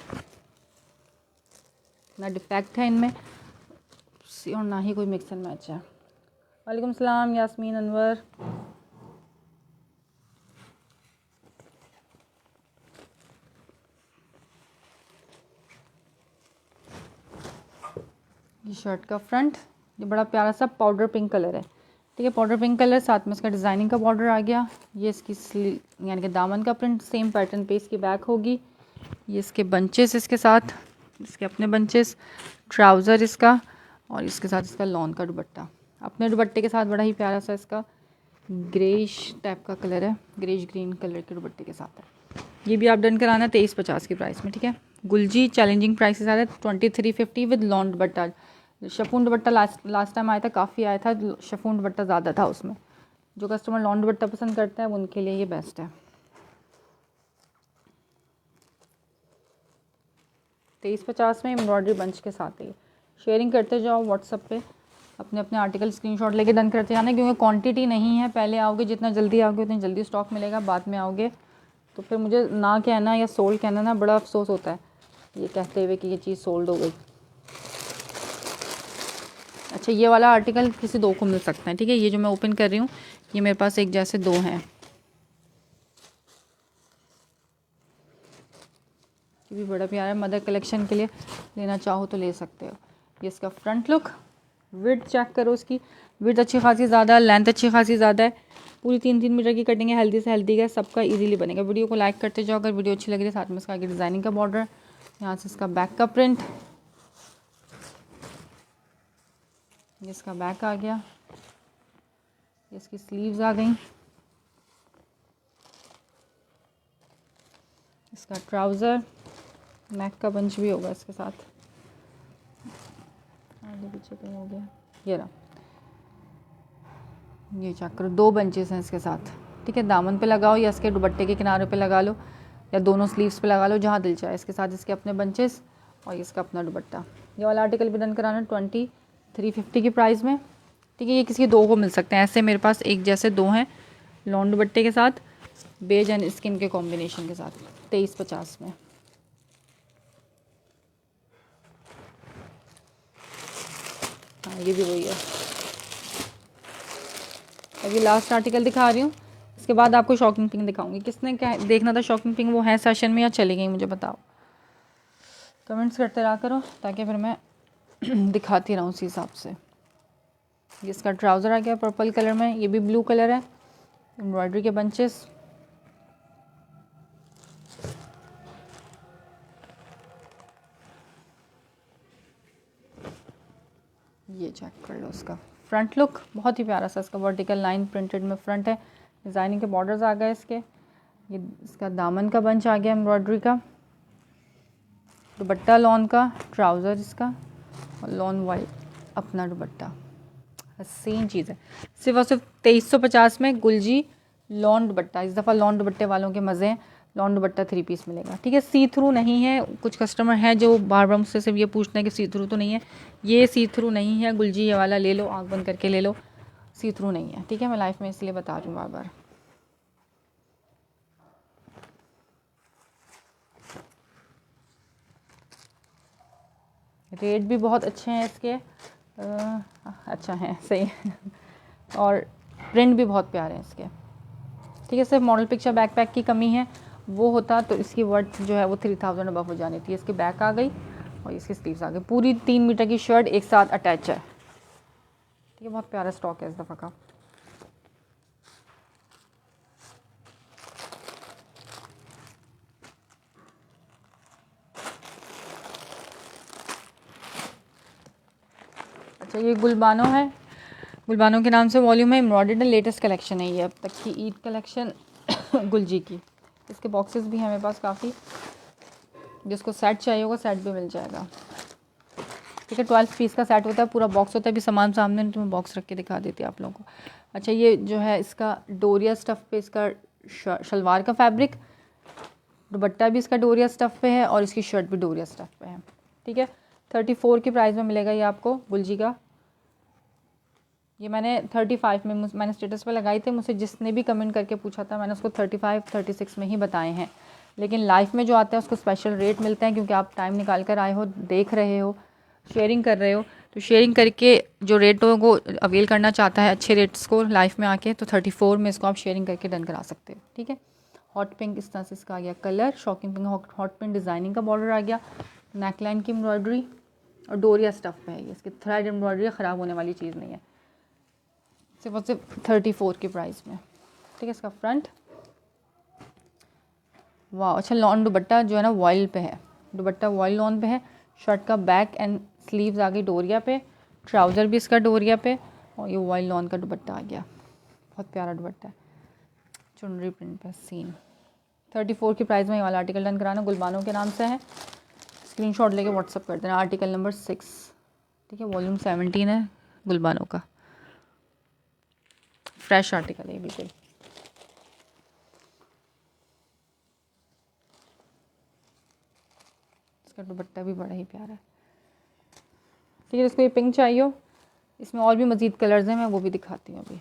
ना डिफेक्ट है इनमें और ना ही कोई मिक्स एंड मैच है। वालेकुम सलाम यास्मीन अनवर। ये शर्ट का फ्रंट, ये बड़ा प्यारा सा पाउडर पिंक कलर है, ठीक है। पाउडर पिंक कलर, साथ में इसका डिज़ाइनिंग का बॉर्डर आ गया। ये इसकी यानी कि दामन का प्रिंट सेम पैटर्न पे इसकी बैक होगी। ये इसके बंचेस, इसके साथ इसके अपने बंचेस, ट्राउज़र इसका और इसके साथ इसका लॉन का दुपट्टा। अपने दुपट्टे के साथ बड़ा ही प्यारा सा इसका ग्रेश टाइप का कलर है, ग्रेश ग्रीन कलर के दुपट्टे के साथ है। ये भी आप डन कराना 2350 की प्राइस में, ठीक है। गुलजी चैलेंजिंग प्राइस के साथ है 2350 with lawn dupatta. Chiffon dupatta last time आया था, काफ़ी आया था, शफून दुपट्टा ज़्यादा था उसमें। जो कस्टमर लॉन दुपट्टा पसंद करते हैं उनके लिए ये बेस्ट है। 2350 में एम्ब्रॉयडरी बंच के साथ है। शेयरिंग करते जाओ व्हाट्सअप पे, अपने अपने आर्टिकल स्क्रीनशॉट लेके डन करते जाना, क्योंकि क्वांटिटी नहीं है। पहले आओगे, जितना जल्दी आओगे उतनी जल्दी स्टॉक मिलेगा, बाद में आओगे तो फिर मुझे ना कहना या सोल्ड कहना ना बड़ा अफसोस होता है ये कहते हुए कि ये चीज़ सोल्ड हो गई। अच्छा ये वाला आर्टिकल किसी दो को मिल सकता है, ठीक है। ये जो मैं ओपन कर रही हूँ ये मेरे पास एक जैसे दो हैं, ये भी बड़ा प्यारा है, मदर कलेक्शन के लिए लेना चाहो तो ले सकते हो। ये इसका फ्रंट लुक, विड्थ चेक करो, इसकी विड्थ अच्छी खासी ज़्यादा है, लेंथ अच्छी खासी ज़्यादा है, पूरी 3-3 मीटर की कटिंग है, हेल्दी से हेल्दी है, सबका इजीली बनेगा। वीडियो को लाइक करते जाओ अगर वीडियो अच्छी लग रही है। साथ में इसका आगे डिज़ाइनिंग का बॉर्डर, यहाँ से इसका बैक का प्रिंट, ये इसका बैक आ गया, ये इसकी स्लीव्स आ गई, इसका ट्राउज़र, नेक का बंच भी होगा इसके साथ, आगे पीछे कहीं हो गया, ये रहा, ये चेक करो, 2 बंचेस हैं इसके साथ, ठीक है। दामन पे लगाओ या इसके दुपट्टे के किनारे पे लगा लो या दोनों स्लीव्स पे लगा लो, जहाँ दिल चाहे। इसके साथ इसके अपने बंचेस और इसका अपना दुपट्टा। ये वाला आर्टिकल भी डन कराना 2350 की प्राइस में, ठीक है। ये किसी दो को मिल सकते हैं, ऐसे मेरे पास एक जैसे दो हैं लॉन दुपट्टे के साथ, बेज एंड स्किन के कॉम्बिनेशन के साथ, 2350 में। हाँ ये भी वही है। अभी लास्ट आर्टिकल दिखा रही हूँ, इसके बाद आपको शॉकिंग पिंक दिखाऊंगी। किसने क्या देखना था शॉकिंग पिंक, वो है सेशन में या चली गई मुझे बताओ, कमेंट्स करते रहा करो ताकि फिर मैं दिखाती रहूँ उसी हिसाब से। इसका ट्राउज़र आ गया पर्पल कलर में, ये भी ब्लू कलर है, एम्ब्रॉयडरी के बंचेस, ये चेक कर लो। इसका फ्रंट लुक बहुत ही प्यारा सा, इसका वर्टिकल लाइन प्रिंटेड में फ्रंट है, डिज़ाइनिंग के बॉर्डर्स आ गए इसके, ये इसका दामन का बंच आ गया एम्ब्रॉयडरी का, दुपट्टा लॉन का, ट्राउज़र इसका और लॉन वाइट अपना दुपट्टा, सेम चीज़ है। सिर्फ और सिर्फ 2350 में गुलजी लॉन दुपट्टा। इस दफ़ा लॉन दुपट्टे वालों के मज़े हैं, लॉन दुपट्टा 3 पीस मिलेगा, ठीक है। सी थ्रू नहीं है, कुछ कस्टमर हैं जो बार बार मुझसे सिर्फ ये पूछते हैं कि सी थ्रू तो नहीं है, ये सी थ्रू नहीं है गुलजी, ये वाला ले लो, आँख बंद करके ले लो, सी थ्रू नहीं है, ठीक है। मैं लाइफ में इसलिए बता रही हूँ बार बार। रेट भी बहुत अच्छे हैं इसके, अच्छा है, सही है और प्रिंट भी बहुत प्यारे हैं इसके, ठीक है। सिर्फ मॉडल पिक्चर बैकपैक की कमी है, वो होता तो इसकी वर्थ जो है वो 3000 अबव हो जानी थी। इसकी बैक आ गई और इसकी स्लीव्स आ गई, पूरी 3 मीटर की शर्ट एक साथ अटैच है, ठीक है। बहुत प्यारा स्टॉक है इस दफ़ा का। अच्छा ये गुलबानो है, गुलबानो के नाम से वॉल्यूम है, एम्ब्रॉयडर्ड लेटेस्ट कलेक्शन है ये, अब तक की ईद कलेक्शन गुलजी की। इसके बॉक्सेस भी हैं मेरे पास काफ़ी, जिसको सेट चाहिए होगा सेट भी मिल जाएगा, ठीक है। 12 पीस का सेट होता है, पूरा बॉक्स होता है। अभी सामान सामने नहीं तो मैं बॉक्स रख के दिखा देती हूँ आप लोगों को। अच्छा ये जो है इसका डोरिया स्टफ़ पे इसका शलवार का फैब्रिक, दुपट्टा भी इसका डोरिया स्टफ़ पे है और इसकी शर्ट भी डोरिया स्टफ़ पे है, ठीक है। 34 की प्राइस में मिलेगा ये आपको गुलजी का। ये मैंने 35 में मैंने स्टेटस पे लगाई थी, मुझसे जिसने भी कमेंट करके पूछा था मैंने उसको 35-36 में ही बताए हैं, लेकिन लाइफ में जो आता है उसको स्पेशल रेट मिलते हैं, क्योंकि आप टाइम निकाल कर आए हो, देख रहे हो, शेयरिंग कर रहे हो, तो शेयरिंग करके जो रेटों को अवेल करना चाहता है अच्छे रेट्स को लाइफ में आके, तो 34 में इसको आप शेयरिंग करके डन करा सकते हो, ठीक है। हॉट पिंक इस तरह से इसका आ गया colour, shocking pink hot pink designing का बॉर्डर आ गया, नेकलाइन की एम्ब्रॉयडरी और डोरिया स्टफ़ पे है ये, इसकी थ्रेड एम्ब्रॉयडरी ख़राब होने वाली चीज़ नहीं है, सिर्फ और सिर्फ 34 की प्राइस में, ठीक है। इसका फ्रंट, वाह अच्छा लॉन दुपट्टा जो है ना वॉयल पे है, दुपट्टा वॉयल लॉन पे है, शर्ट का बैक एंड स्लीव्स आ गई डोरिया पे, ट्राउज़र भी इसका डोरिया पे और ये वॉयल लॉन का दुपट्टा आ गया, बहुत प्यारा दुपट्टा है, चुनरी प्रिंट पे सीन। 34 की प्राइस में ये वाला आर्टिकल डन कराना, गुलबानो के नाम से है, स्क्रीनशॉट लेके व्हाट्सअप कर देना। आर्टिकल नंबर 6, ठीक है, वॉल्यूम 17 है गुलबानो का, फ्रेश आर्टिकल है बिल्कुल। इसका दुपट्टा भी बड़ा ही प्यारा है, ठीक है। इसको ये पिंक चाहिए हो, इसमें और भी मज़ीद कलर्स हैं, मैं वो भी दिखाती हूँ अभी।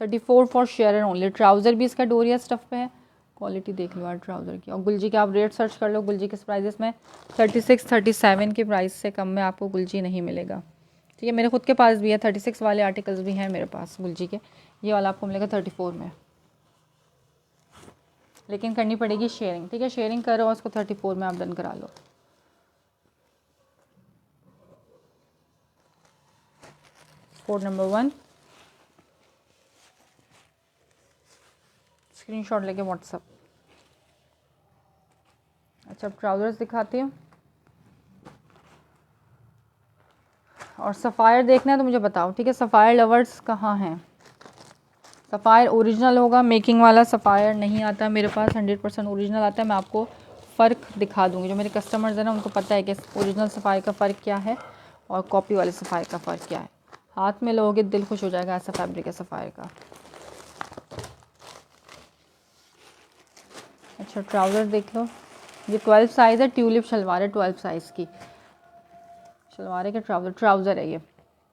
34 फॉर शेयर ओनली। ट्राउज़र भी इसका डोरिया स्टफ़ पे है, क्वालिटी देख लो यार ट्राउज़र की। और गुलजी के आप रेट सर्च कर लो, गुलजी किस प्राइजेस में 36-37 की प्राइस से कम में आपको गुलजी नहीं मिलेगा। ठीक है, मेरे खुद के पास भी है, 36 वाले आर्टिकल्स भी हैं मेरे पास गुलजी के। ये वाला आपको मिलेगा 34 में, लेकिन करनी पड़ेगी शेयरिंग। ठीक है, शेयरिंग करो और उसको 34 में आप डन करा लो। कोड नंबर 1 स्क्रीनशॉट लेके व्हाट्सअप। अच्छा, ट्राउज़र्स दिखाती हूँ। और सफ़ायर देखना है तो मुझे बताओ, ठीक है। सफ़ायर लवर्स कहाँ हैं? सफ़ायर ओरिजिनल होगा, मेकिंग वाला सफ़ायर नहीं आता मेरे पास, 100% ओरिजिनल आता है। मैं आपको फ़र्क दिखा दूँगी, जो मेरे कस्टमर्स हैं ना उनको पता है कि ओरिजिनल सफ़ायर का फ़र्क क्या है और कॉपी वाले सफ़ायर का फ़र्क क्या है। हाथ में लोगे दिल खुश हो जाएगा, ऐसा फैब्रिक है सफ़ायर का। अच्छा, ट्राउज़र देख लो, ये 12 साइज़ है, ट्यूलिप शलवार है 12 साइज़ की शलवार है कि ट्राउज़र है ये।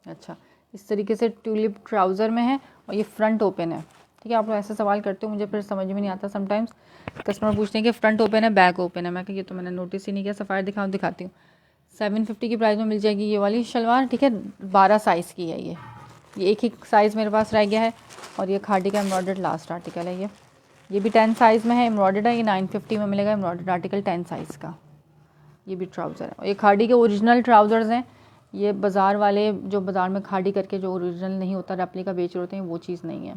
अच्छा, इस तरीके से ट्यूलिप ट्राउज़र में है और ये फ्रंट ओपन है। ठीक है, आप लोग ऐसे सवाल करते हो, मुझे फिर समझ में नहीं आता। समटाइम्स कस्टमर पूछते हैं कि फ्रंट ओपन है बैक ओपन है, मैं कहा ये तो मैंने नोटिस ही नहीं किया। सफ़ायर दिखाती हूँ। 750 की प्राइस में मिल जाएगी ये वाली शलवार। ठीक है, 12 साइज़ की है ये एक ही साइज़ मेरे पास रह गया है। और ये खादी का एम्ब्रॉयडर्ड लास्ट आर्टिकल है ये भी 10 साइज़ में है, एम्ब्रॉयडर्ड है। ये 950 में मिलेगा एम्ब्रॉयडर्ड आर्टिकल 10 साइज़ का। ये भी ट्राउज़र है और ये खादी के ओरिजिनल ट्राउज़र्स हैं। ये बाज़ार वाले जो बाज़ार में खादी करके जो ओरिजिनल नहीं होता रेप्लिका बेच रहे होते हैं, वो चीज़ नहीं है।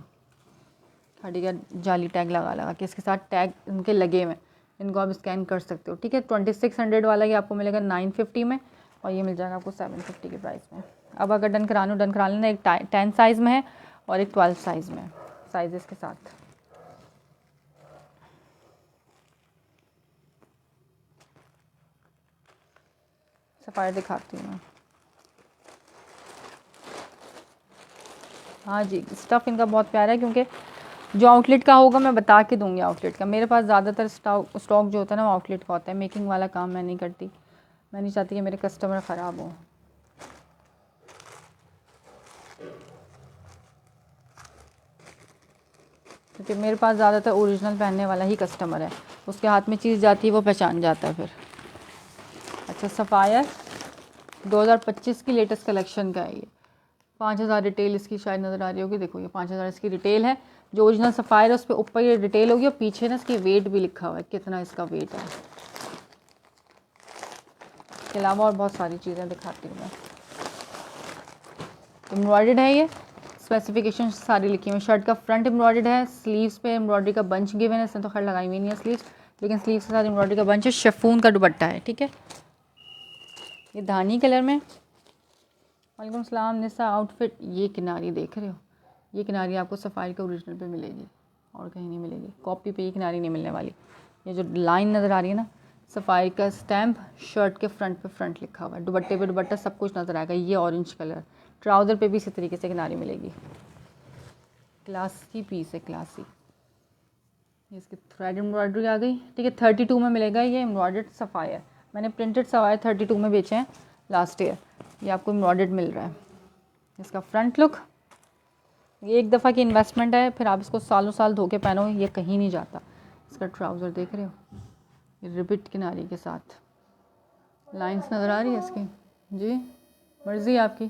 खादी का जाली टैग लगा के इसके साथ टैग इनके लगे हुए, इनको आप स्कैन कर सकते हो। ठीक है, 2600 वाला ये आपको मिलेगा 950 में और ये मिल जाएगा आपको 750 की प्राइस में। अब अगर डन करा लेना, एक 10 साइज़ में है और एक 12 साइज़ में साइज़ के साथ। सफ़ायर दिखाती हूँ मैं। हाँ जी, स्टफ़ इनका बहुत प्यारा है, क्योंकि जो आउटलेट का होगा मैं बता के दूंगी आउटलेट का। मेरे पास ज़्यादातर स्टॉक जो होता है ना वो आउटलेट का होता है। मेकिंग वाला काम मैं नहीं करती, मैं नहीं चाहती कि मेरे कस्टमर ख़राब हो। क्योंकि मेरे पास ज़्यादातर ओरिजिनल पहनने वाला ही कस्टमर है, उसके हाथ में चीज़ जाती है वो पहचान जाता है फिर। अच्छा, सफ़ायर 2025 की लेटेस्ट कलेक्शन का है ये। 5000 रिटेल इसकी शायद नज़र आ रही होगी, देखो ये 5000 इसकी रिटेल है। जो ओरिजिनल सफ़ायर है उस पर ऊपर ये रिटेल होगी और पीछे ना इसकी वेट भी लिखा हुआ है, कितना इसका वेट है। इसके अलावा और बहुत सारी चीज़ें दिखाती हूँ मैं। एम्ब्रॉयडर्ड है ये, स्पेसिफिकेशन सारी लिखी हुई है। शर्ट का फ्रंट एम्ब्रॉयडर्ड है, स्लीव्स पे एम्ब्रॉयडरी का बंच गिवन है। इसने तो खैर लगाई हुई नहीं है स्लीव्स, लेकिन स्लीव्स के साथ एम्ब्रॉयडरी का बंच है। शिफॉन का दुपट्टा है। ठीक है, ये धानी कलर में। वालेकुम सलाम निसा आउटफिट। ये किनारी देख रहे हो, ये किनारी आपको सफ़ायर के ओरिजिनल पे मिलेगी और कहीं नहीं मिलेगी, कॉपी पे ये किनारी नहीं मिलने वाली। ये जो लाइन नज़र आ रही है ना, सफ़ायर का स्टैम्प शर्ट के फ्रंट पे फ्रंट लिखा हुआ है, दुपट्टे पे दुपट्टा सब कुछ नज़र आएगा। ये ऑरेंज कलर ट्राउज़र पे भी इसी तरीके से किनारी मिलेगी। क्लासी पीस है, क्लासी। इसकी थ्रेड एम्ब्रॉयडरी आ गई। ठीक है, 32 में मिलेगा ये एम्ब्रॉयडर्ड सफ़ायर। मैंने प्रिंटेड सफ़ायर 32 में बेचे हैं लास्ट ईयर, ये आपको एम्ब्रॉयडर्ड मिल रहा है। इसका फ्रंट लुक, ये एक दफ़ा की इन्वेस्टमेंट है, फिर आप इसको सालों साल धो के पहनो, ये कहीं नहीं जाता। इसका ट्राउज़र देख रहे हो, ये रिबिट किनारी के साथ लाइंस नज़र आ रही है इसकी। जी मर्ज़ी आपकी,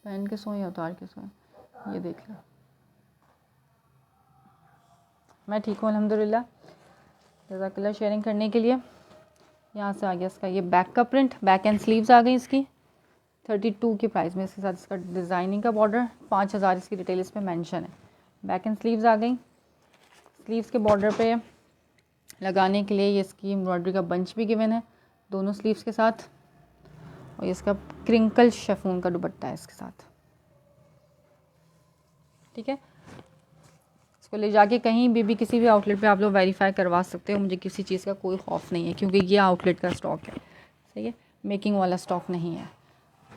पहन के सोएं या उतार के सोएं। ये देख लो, मैं ठीक हूँ अल्हम्दुलिल्लाह। जज़ाकल्लाह शेयरिंग करने के लिए। यहाँ से आ गया इसका ये बैक का प्रिंट, बैक एंड स्लीव्स आ गई इसकी 32 की प्राइस में। इसके साथ इसका डिज़ाइनिंग का बॉर्डर, 5000 इसकी डिटेल इस पर मैंशन है। बैक एंड स्लीव्स आ गई। स्लीव्स के बॉर्डर पे लगाने के लिए ये इसकी एम्ब्रॉयडरी का बंच भी गिवन है दोनों स्लीव्स के साथ। और ये इसका क्रिंकल शिफॉन का दुपट्टा है इसके साथ। ठीक है, इसको ले जाके कहीं भी किसी भी आउटलेट पे आप लोग वेरीफाई करवा सकते हो, मुझे किसी चीज़ का कोई खौफ नहीं है, क्योंकि ये आउटलेट का स्टॉक है। सही है, मेकिंग वाला स्टॉक नहीं है।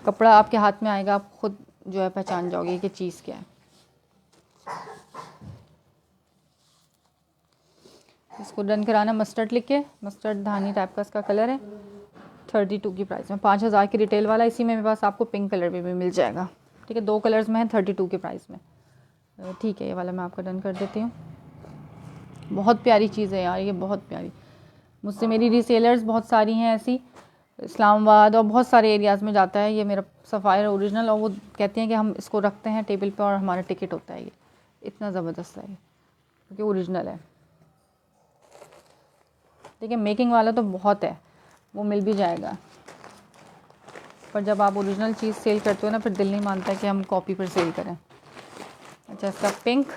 कपड़ा आपके हाथ में आएगा, आप खुद जो है पहचान जाओगे कि चीज़ क्या है। इसको डन कराना मस्टर्ड लिख के, मस्टर्ड धानी टाइप का इसका कलर है। 32 की प्राइस में, 5000 की रिटेल वाला। इसी में मेरे पास आपको पिंक कलर में भी मिल जाएगा। ठीक है, 2 कलर्स में है 32 की प्राइस में। ठीक है, ये वाला मैं आपको डन कर देती हूँ। बहुत प्यारी चीज़ है यार ये, बहुत प्यारी। मुझसे मेरी रीसेलर्स बहुत सारी हैं ऐसी इस्लामाबाद और बहुत सारे एरियाज़ में जाता है ये मेरा सफ़ायर ओरिजिनल, और वो कहते हैं कि हम इसको रखते हैं टेबल पे और हमारा टिकट होता है ये। इतना ज़बरदस्त है ये, क्योंकि ओरिजिनल है। ठीक है, मेकिंग वाला तो बहुत है, वो मिल भी जाएगा, पर जब आप ओरिजिनल चीज़ सेल करते हो ना, फिर दिल नहीं मानता कि हम कॉपी पर सेल करें। अच्छा, इसका पिंक,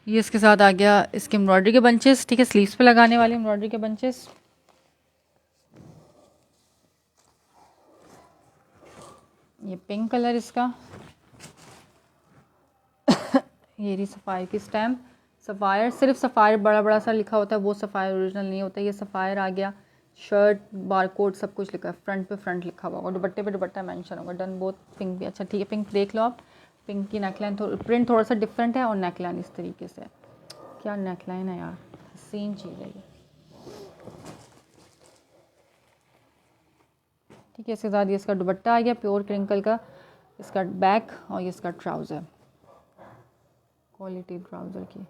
ये इसके साथ आ गया इसके एम्ब्रॉयडरी के बंचेस। ठीक है, स्लीव्स पे लगाने वाले एम्ब्रॉयडरी के बंचेस। ये पिंक कलर इसका, ये रही सफ़ायर की स्टैम्प। सफ़ायर, सिर्फ सफ़ायर बड़ा बड़ा सा लिखा होता है, वो सफ़ायर ओरिजिनल नहीं होता। ये सफ़ायर आ गया, शर्ट बारकोड सब कुछ लिखा है, फ्रंट पे फ्रंट लिखा हुआ, और दुपट्टे पे दुपट्टा मेंशन होगा। Done both. पिंक भी अच्छा, ठीक है, पिंक देख लो आप। पिंक की नेकलाइन प्रिंट थोड़ा सा डिफरेंट है, और नेकलाइन इस तरीके से है। क्या नेकलाइन है यार, सेम चीज़ है ये। ठीक है, इसके साथ ये इसका दुपट्टा आ गया प्योर क्रिंकल का, इसका बैक, और ये इसका ट्राउज़र, क्वालिटी ट्राउज़र की,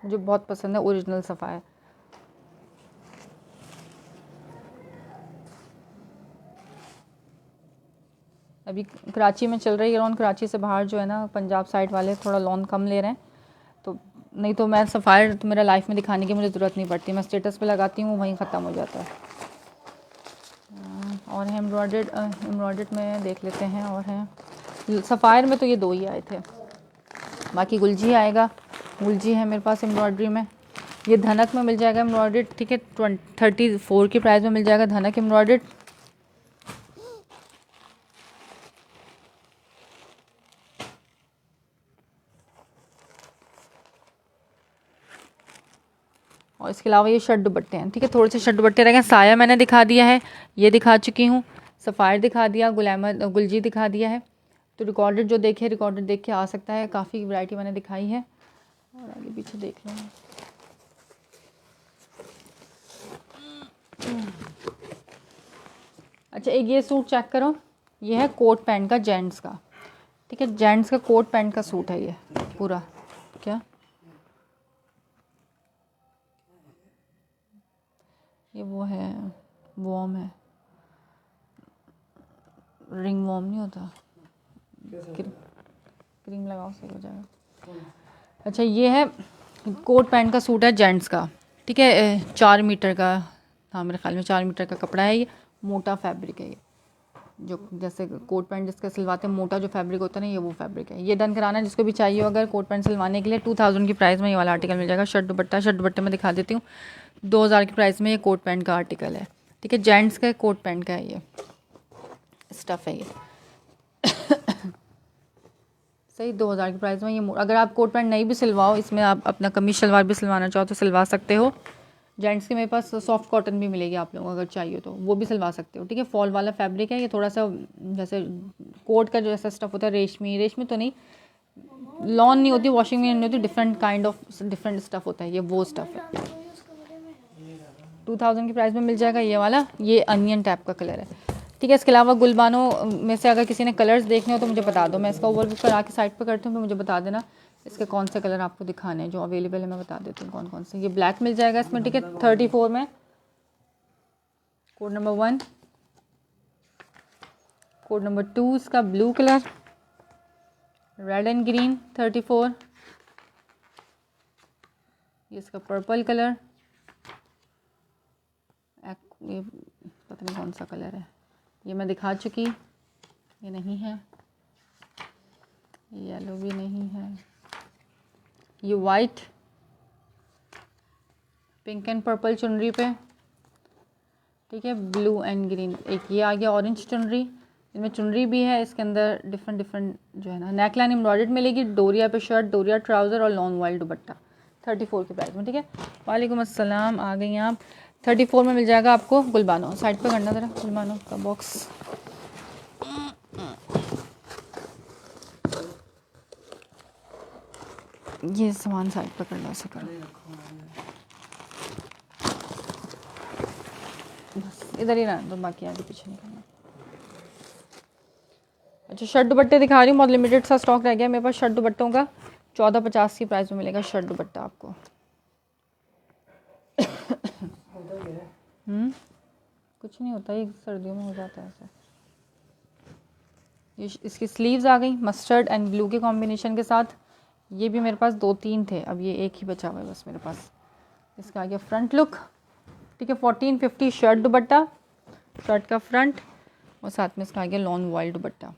मुझे बहुत पसंद है ओरिजिनल सफ़ायर। अभी कराची में चल रही है लोन, कराची से बाहर जो है ना पंजाब साइड वाले थोड़ा लोन कम ले रहे हैं, तो नहीं तो मैं सफ़ायर तो मेरा लाइफ में दिखाने की मुझे ज़रूरत नहीं पड़ती, मैं स्टेटस पे लगाती हूँ, वहीं ख़त्म हो जाता है। और है एम्ब्रॉयडर्ड में देख लेते हैं, और हैं सफ़ायर में तो ये 2 ही आए थे, बाकी गुलजी आएगा। गुलजी है मेरे पास एम्ब्रॉयडरी में, ये धनक में मिल जाएगा एम्ब्रॉयडर्ड। ठीक है, 34 की प्राइस में मिल जाएगा धनक एम्ब्रॉयडर्ड। और इसके अलावा ये शर्ट दुपट्टे हैं। ठीक है, थोड़े से शर्ट दुपट्टे रह गए। साया मैंने दिखा दिया है, ये दिखा चुकी हूँ, सफ़ायर दिखा दिया, गुलजी दिखा दिया है। तो रिकॉर्डेड जो देखे, रिकॉर्डेड देख के आ सकता है, काफ़ी वैरायटी मैंने दिखाई है। और आगे पीछे देख लो। अच्छा, एक ये सूट चेक करो, ये है कोट पैंट का जेंट्स का। ठीक है, जेंट्स का कोट पैंट का सूट है ये पूरा। क्या ये वो है, वॉर्म है, रिंग वॉर्म नहीं होता, क्रीम लगाओ सही हो जाएगा। अच्छा, ये है कोट पैंट का सूट है जेंट्स का। ठीक है, 4 मीटर का, हाँ मेरे ख्याल में 4 मीटर का कपड़ा है ये, मोटा फैब्रिक है ये, जो जैसे कोट पैंट जिसका सिलवाते हैं मोटा जो फैब्रिक होता है ना, ये वो फैब्रिक है। ये डन कराना जिसको भी चाहिए हो अगर कोट पैंट सिलवाने के लिए, 2000 की प्राइस में ये वाला आर्टिकल मिल जाएगा। शर्ट दुपट्टे में दिखा देती हूँ, 2000 की प्राइस में ये कोट पैंट का आर्टिकल है। ठीक है, जेंट्स का कोट पैंट का है, ये स्टफ़ है ये सही 2000 की प्राइस में ये। अगर आप कोट पैंट नहीं भी सिलवाओ, इसमें आप अपना कमीज शलवार भी सिलवाना चाहो तो सिलवा सकते हो। जेंट्स के मेरे पास सॉफ्ट कॉटन भी मिलेगी, आप लोगों को अगर चाहिए तो वो भी सिलवा सकते हो। ठीक है, फॉल वाला फैब्रिक है ये, थोड़ा सा जैसे कोट का जो ऐसा स्टफ़ होता है, रेशमी तो नहीं, लॉन नहीं होती, वॉशिंग में नहीं होती, different kind of different stuff होता है, ये वो स्टफ़ है। 2000 की प्राइस में मिल जाएगा ये वाला, ये अनियन टाइप का कलर है। ठीक है, इसके अलावा गुलबानो में से अगर किसी ने कलर्स देखने हो तो मुझे बता दो, मैं इसका ओवरव्यू करा के साइड पर करती हूँ, तो मुझे बता देना इसके कौन से कलर आपको दिखाने हैं, जो अवेलेबल है मैं बता देती हूँ कौन कौन से। ये ब्लैक मिल जाएगा इसमें। ठीक है, 34 में, कोड नंबर 1, कोड नंबर 2 इसका blue colour, red and green 34, ये इसका पर्पल कलर, ये पता नहीं कौन सा कलर है, ये मैं दिखा चुकी, ये नहीं है, ये येलो भी नहीं है, ये वाइट, पिंक एंड पर्पल चुनरी पे। ठीक है, ब्लू एंड ग्रीन, एक ये आ गया ऑरेंज चुनरी, इनमें चुनरी भी है, इसके अंदर डिफरेंट जो है ना नेकलाइन एम्ब्रॉयडर्ड मिलेगी, डोरिया पे शर्ट, डोरिया ट्राउज़र और लॉन्ग वाइल दुपट्टा 34 की प्राइस में। ठीक है, वालेकुम अस्सलाम, आ गई आप। 34 में मिल जाएगा आपको गुलबानो। साइड पे करना ज़रा गुलबानो का बॉक्स। ये सामान साइड पर कर लो, करो बस, इधर ही रहना तो, बाकी आगे पीछे नहीं करना। अच्छा शर्ट दुपट्टे दिखा रही हूँ, बहुत लिमिटेड सा स्टॉक रह गया मेरे पास शर्ट दुपट्टों का। 1450 की प्राइस में मिलेगा शर्ट दुपट्टा आपको। कुछ नहीं होता, ये सर्दियों में हो जाता है ऐसा। ये इसकी स्लीव्स आ गई मस्टर्ड एंड ब्लू के कॉम्बिनेशन के साथ। ये भी मेरे पास 2-3 थे, अब ये एक ही बचा हुआ है बस मेरे पास। इसका आ गया फ्रंट लुक, ठीक है। 1450 शर्ट दुपट्टा, शर्ट का फ्रंट, और साथ में इसका आ गया लॉन वॉइल दुपट्टा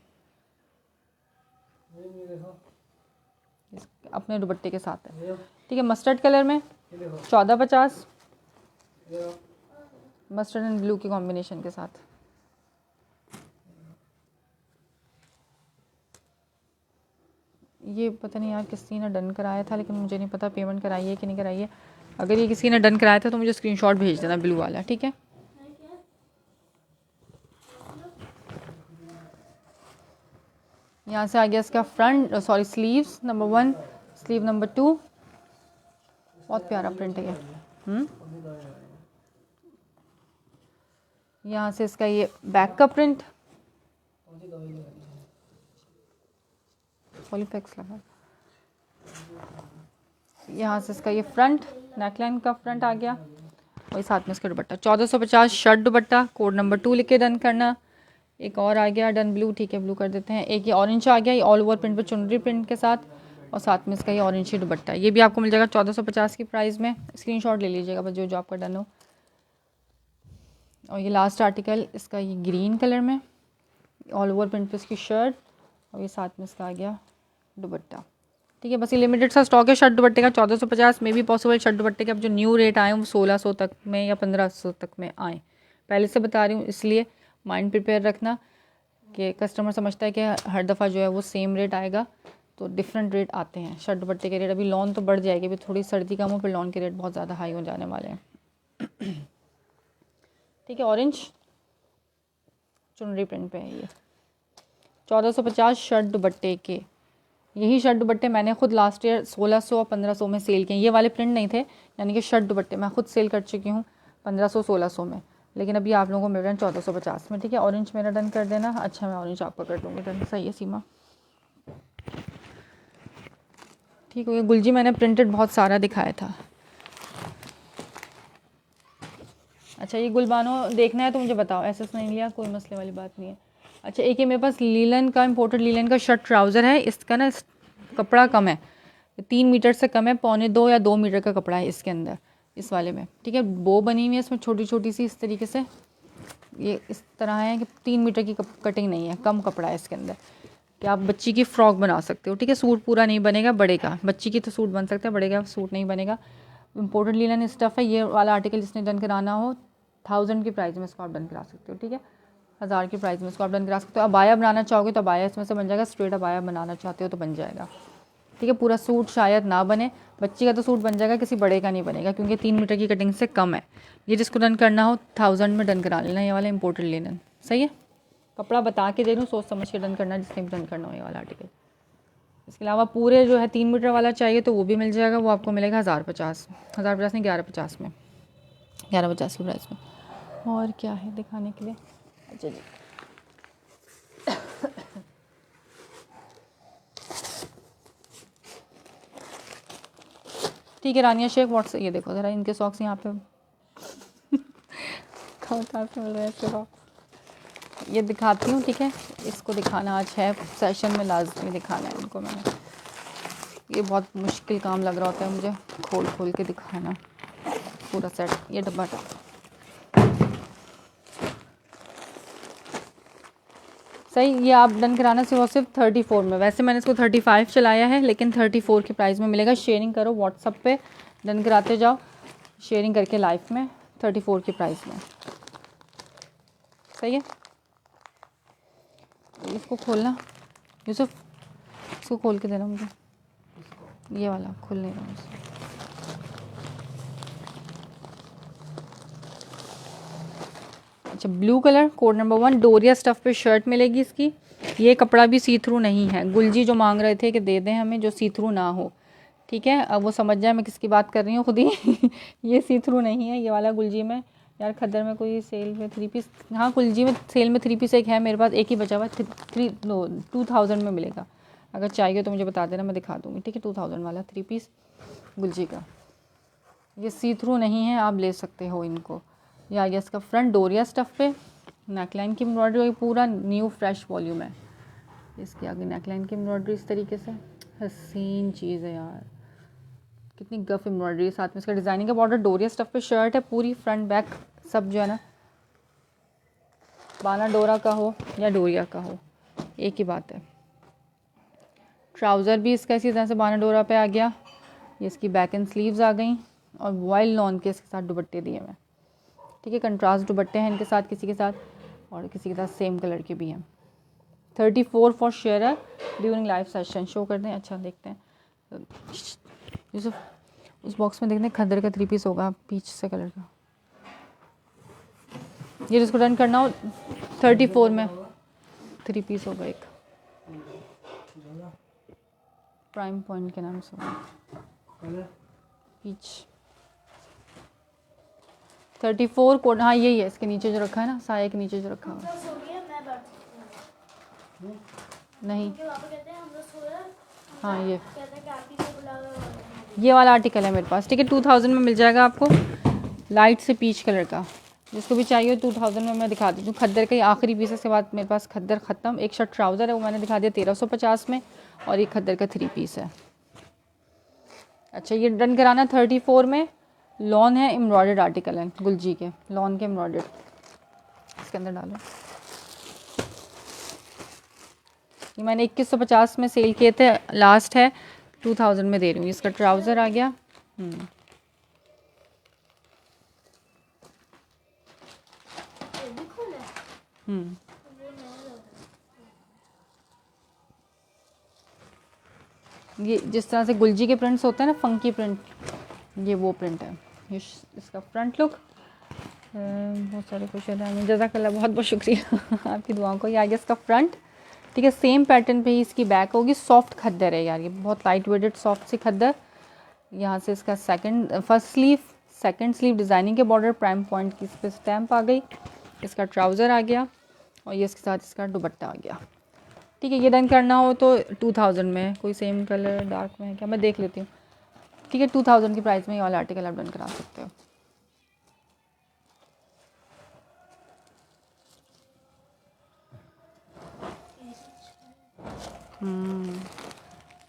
अपने दुपट्टे के साथ है, ठीक है। मस्टर्ड कलर में 1450, मस्टर्ड एंड ब्लू के कॉम्बिनेशन के साथ। ये पता नहीं यार किसी ने डन कराया था, लेकिन मुझे नहीं पता पेमेंट कराई है कि नहीं कराई है। अगर ये किसी ने डन कराया था तो मुझे स्क्रीनशॉट भेज देना ब्लू वाला, ठीक है। यहाँ से आ गया इसका front, sorry sleeves number 1, sleeve number 2, बहुत प्यारा प्रिंट है ये। यहाँ से इसका ये बैक का प्रिंट, पॉलीफ्लेक्स लगा। यहाँ से इसका ये फ्रंट, नेकलाइन का फ्रंट आ गया, और साथ में इसका दुपट्टा। 1450 शर्ट दुपट्टा, कोड नंबर 2 लिख के डन करना। एक और आ गया डन ब्लू, ठीक है ब्लू कर देते हैं। एक ये ऑरेंज आ गया, ये ऑल ओवर प्रिंट पे चुनरी प्रिंट के साथ, और साथ में इसका ये ऑरेंज ही दुपट्टा। ये भी आपको मिल जाएगा 1450 की प्राइस में। स्क्रीनशॉट ले लीजिएगा बस जो आपका डन हो। और ये लास्ट आर्टिकल इसका ये ग्रीन कलर में, ऑल ओवर प्रिंट पे इसकी शर्ट, और ये साथ में इसका आ गया दुपट्टा, ठीक है। बस ये लिमिटेड सा स्टॉक है शर्ट दुपट्टे का। 1450 में भी पॉसिबल शर्ट दुपट्टे के अब जो न्यू रेट आए हैं वो 1600 तक में या 1500 तक में आए। पहले से बता रही हूँ, इसलिए माइंड प्रिपेयर रखना कि कस्टमर समझता है कि हर दफ़ा जो है वो सेम रेट आएगा, तो डिफरेंट रेट आते हैं शर्ट दुपट्टे के रेट। अभी लॉन तो बढ़ जाएगी, अभी थोड़ी सर्दी कम हो, फिर लॉन के रेट बहुत ज़्यादा हाई हो जाने वाले हैं, ठीक है। ऑरेंज चुनरी प्रिंट पे है ये 1450 शर्ट दुपट्टे के। यही शर्ट दुपट्टे मैंने खुद लास्ट ईयर 1600 और 1500 में सेल किए। ये वाले प्रिंट नहीं थे, यानी कि शर्ट दुपट्टे मैं खुद सेल कर चुकी हूँ 1500-1600 में, लेकिन अभी आप लोगों को मिल रहे हैं 1450 में, ठीक है। ऑरेंज मेरा डन कर देना। अच्छा मैं ऑरेंज आपका कर दूँगी डन, सही है सीमा, ठीक हो गया। गुलजी मैंने प्रिंटेड बहुत सारा दिखाया था। अच्छा ये गुलबानो देखना है तो मुझे बताओ, ऐसे नहीं लिया कोई मसले वाली बात नहीं है। अच्छा एक ये मेरे पास लीलन का, इम्पोर्टेड लीलन का शर्ट ट्राउज़र है। इसका ना कपड़ा कम है, 3 मीटर से कम है, 1.25 या 2 मीटर का कपड़ा है इसके अंदर, इस वाले में, ठीक है। बो बनी हुई है इसमें छोटी छोटी सी, इस तरीके से ये इस तरह है कि 3 मीटर की कटिंग नहीं है, कम कपड़ा है इसके अंदर, कि आप बच्ची की फ़्रॉक बना सकते हो, ठीक है। सूट पूरा नहीं बनेगा, बड़ेगा। बच्ची की तो सूट बन सकता है, बड़ेगा सूट नहीं बनेगा। इम्पोर्टेड लीलन स्टफ़ है। ये वाला आर्टिकल जिसने डन कराना हो 1000 की प्राइस में इसको आप डन करा सकते हो, ठीक है। 1000 की प्राइस में इसको आप डन करा सकते हो। अबाया बनाना चाहोगे तो अबाया इसमें से बन जाएगा, स्ट्रेट अबाया बनाना चाहते हो तो बन जाएगा, ठीक है। पूरा सूट शायद ना बने, बच्ची का तो सूट बन जाएगा, किसी बड़े का नहीं बनेगा क्योंकि 3 मीटर की कटिंग से कम है। ये जिसको डन करना हो 1000 में डन करा लेना, ये वाला इम्पोर्टेड लेना, सही है। कपड़ा बता के दे दूँ, सोच समझ के डन करना जिसने भी डन करना हो ये वाला आर्टिकल। इसके अलावा पूरे जो है 3 मीटर वाला चाहिए तो वो भी मिल जाएगा, वो आपको मिलेगा 1050 नहीं 1150 में, 1150 की प्राइस में। और क्या है दिखाने के लिए, अच्छा जी ठीक है। रानिया शेख व्हाट्सएप, ये देखो ज़रा इनके सॉक्स यहाँ पे कहाँ से मिल रहे हैं इसके सॉक्स, ये दिखाती हूँ, ठीक है। इसको दिखाना आज है सेशन में, लाजमी दिखाना है इनको मैंने। ये बहुत मुश्किल काम लग रहा होता है मुझे खोल खोल के दिखाना पूरा सेट। ये डब्बा सही, ये आप डन कराना सिर्फ 34 में। वैसे मैंने इसको 35 चलाया है, लेकिन 34 की प्राइस में मिलेगा। शेयरिंग करो व्हाट्सअप पे, डन कराते जाओ शेयरिंग करके लाइफ में, 34 की प्राइस में, सही है। इसको खोलना यूसुफ, इसको खोल के देना मुझे, ये वाला खुल नहीं रहा मुझसे। अच्छा ब्लू कलर, कोड नंबर 1, डोरिया स्टफ़ पे शर्ट मिलेगी इसकी। ये कपड़ा भी सी थ्रू नहीं है। गुलजी जो मांग रहे थे कि दे दें हमें जो सी थ्रू ना हो, ठीक है। अब वो समझ जाए मैं किसकी बात कर रही हूँ खुद ही ये सी थ्रू नहीं है ये वाला गुलजी में, यार खद्दर में कोई सेल में 3 पीस, हाँ गुलजी में सेल में 3 पीस एक है मेरे पास, एक ही बचा हुआ है, 2000 में मिलेगा। अगर चाहिए तो मुझे बता देना, मैं दिखा दूँगी, ठीक है। 2000 वाला 3 पीस गुलजी का, ये सी थ्रू नहीं है, आप ले सकते हो इनको। या इसका फ्रंट डोरिया स्टफ़ पे नेकलाइन की एम्ब्रॉयडरी, पूरा न्यू फ्रेश वॉल्यूम है। इसके आगे नेकलाइन की एम्ब्रॉयडरी इस तरीके से, हसीन चीज़ है यार, कितनी गफ एम्ब्रॉयडरी है। साथ में इसका डिज़ाइनिंग का बॉर्डर, डोरिया स्टफ़ पे शर्ट है पूरी, फ्रंट बैक सब जो है ना, बाना डोरा का हो या डोरिया का हो, एक ही बात है। ट्राउज़र भी इसका इसी तरह से बाना डोरा पे आ गया। ये इसकी बैक एंड स्लीव्स आ गई और वॉइल लॉन के इसके साथ दुपट्टे दिए हुए, ठीक है। कंट्रास्ट दुपट्टे हैं इनके साथ, किसी के साथ और किसी के साथ सेम कलर के भी हैं। 34 for share during live session. Show करते हैं, अच्छा देखते हैं यूसुफ, उस बॉक्स में देखते हैं खद्दर का 3 पीस होगा पीच से कलर का। ये जिसको डन करना हो 34 में 3 पीस होगा, एक प्राइम पॉइंट के नाम से होगा पीच 34 कोड, हाँ यही है इसके नीचे जो रखा है ना, साया के नीचे जो रखा हुआ है। नहीं हाँ ये वाला आर्टिकल है मेरे पास, ठीक है। 2000 में मिल जाएगा आपको, लाइट से पीच कलर का। जिसको भी चाहिए 2000 में मैं दिखा दी हूँ। खद्दर का ये आखिरी पीस है, इसके बाद मेरे पास खद्दर ख़त्म। एक शर्ट ट्राउज़र है वो मैंने दिखा दिया 1350 में, और एक खद्दर का 3 पीस है। अच्छा ये डन कराना 34 में। लॉन है, एम्ब्रॉयडर्ड आर्टिकल है, गुलजी के लॉन के एम्ब्रॉयडर्ड, इसके अंदर डालो। ये मैंने 2150 में सेल किए थे, लास्ट है 2000 में दे रही हूँ। इसका ट्राउज़र आ गया। ये जिस तरह से गुलजी के प्रिंट्स होते हैं ना, फंकी प्रिंट, ये वो प्रिंट है। ये इसका फ्रंट लुक, बहुत सारे क्वेश्चन हैं, जज़ाकल्लाह, बहुत बहुत शुक्रिया आपकी दुआओं को। ये आगे इसका फ्रंट, ठीक है। सेम पैटर्न पे ही इसकी बैक होगी। सॉफ्ट खद्दर है यार, ये बहुत लाइट वेटेड सॉफ्ट सी खद्दर। यहाँ से इसका first sleeve, second sleeve designing के बॉर्डर, प्राइम पॉइंट की इस पर स्टैम्प आ गई। इसका ट्राउज़र आ गया और ये इसके साथ इसका दुपट्टा आ गया, ठीक है। ये डन करना हो तो 2000 में, कोई सेम कलर डार्क में है क्या, मैं देख लेती हूँ, ठीक है। 2000 की प्राइस में ये वाला आर्टिकल आप डन करा सकते हो।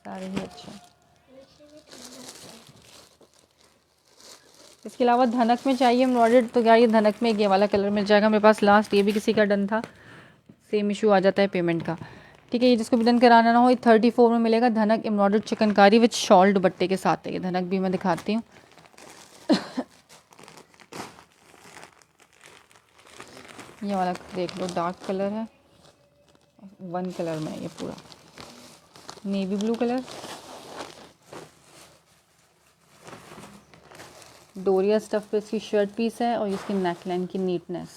सारे ही अच्छे। इसके अलावा धनक में चाहिए एम्ब्रॉयडर्ड, तो क्या ये धनक में ये वाला कलर मिल जाएगा मेरे पास लास्ट। ये भी किसी का डन था, सेम इशू आ जाता है पेमेंट का, ठीक है। ये जिसको भी डन कराना ना हो, ये 34 में मिलेगा। धनक एम्ब्रॉयडर्ड चिकनकारी विद शॉल दुपट्टे के साथ है। ये धनक भी मैं दिखाती हूँ। ये वाला देख लो, डार्क कलर है, 1 कलर में ये पूरा नेवी ब्लू कलर, डोरिया स्टफ पे इसकी शर्ट पीस है। और इसकी नेकलाइन की नीटनेस,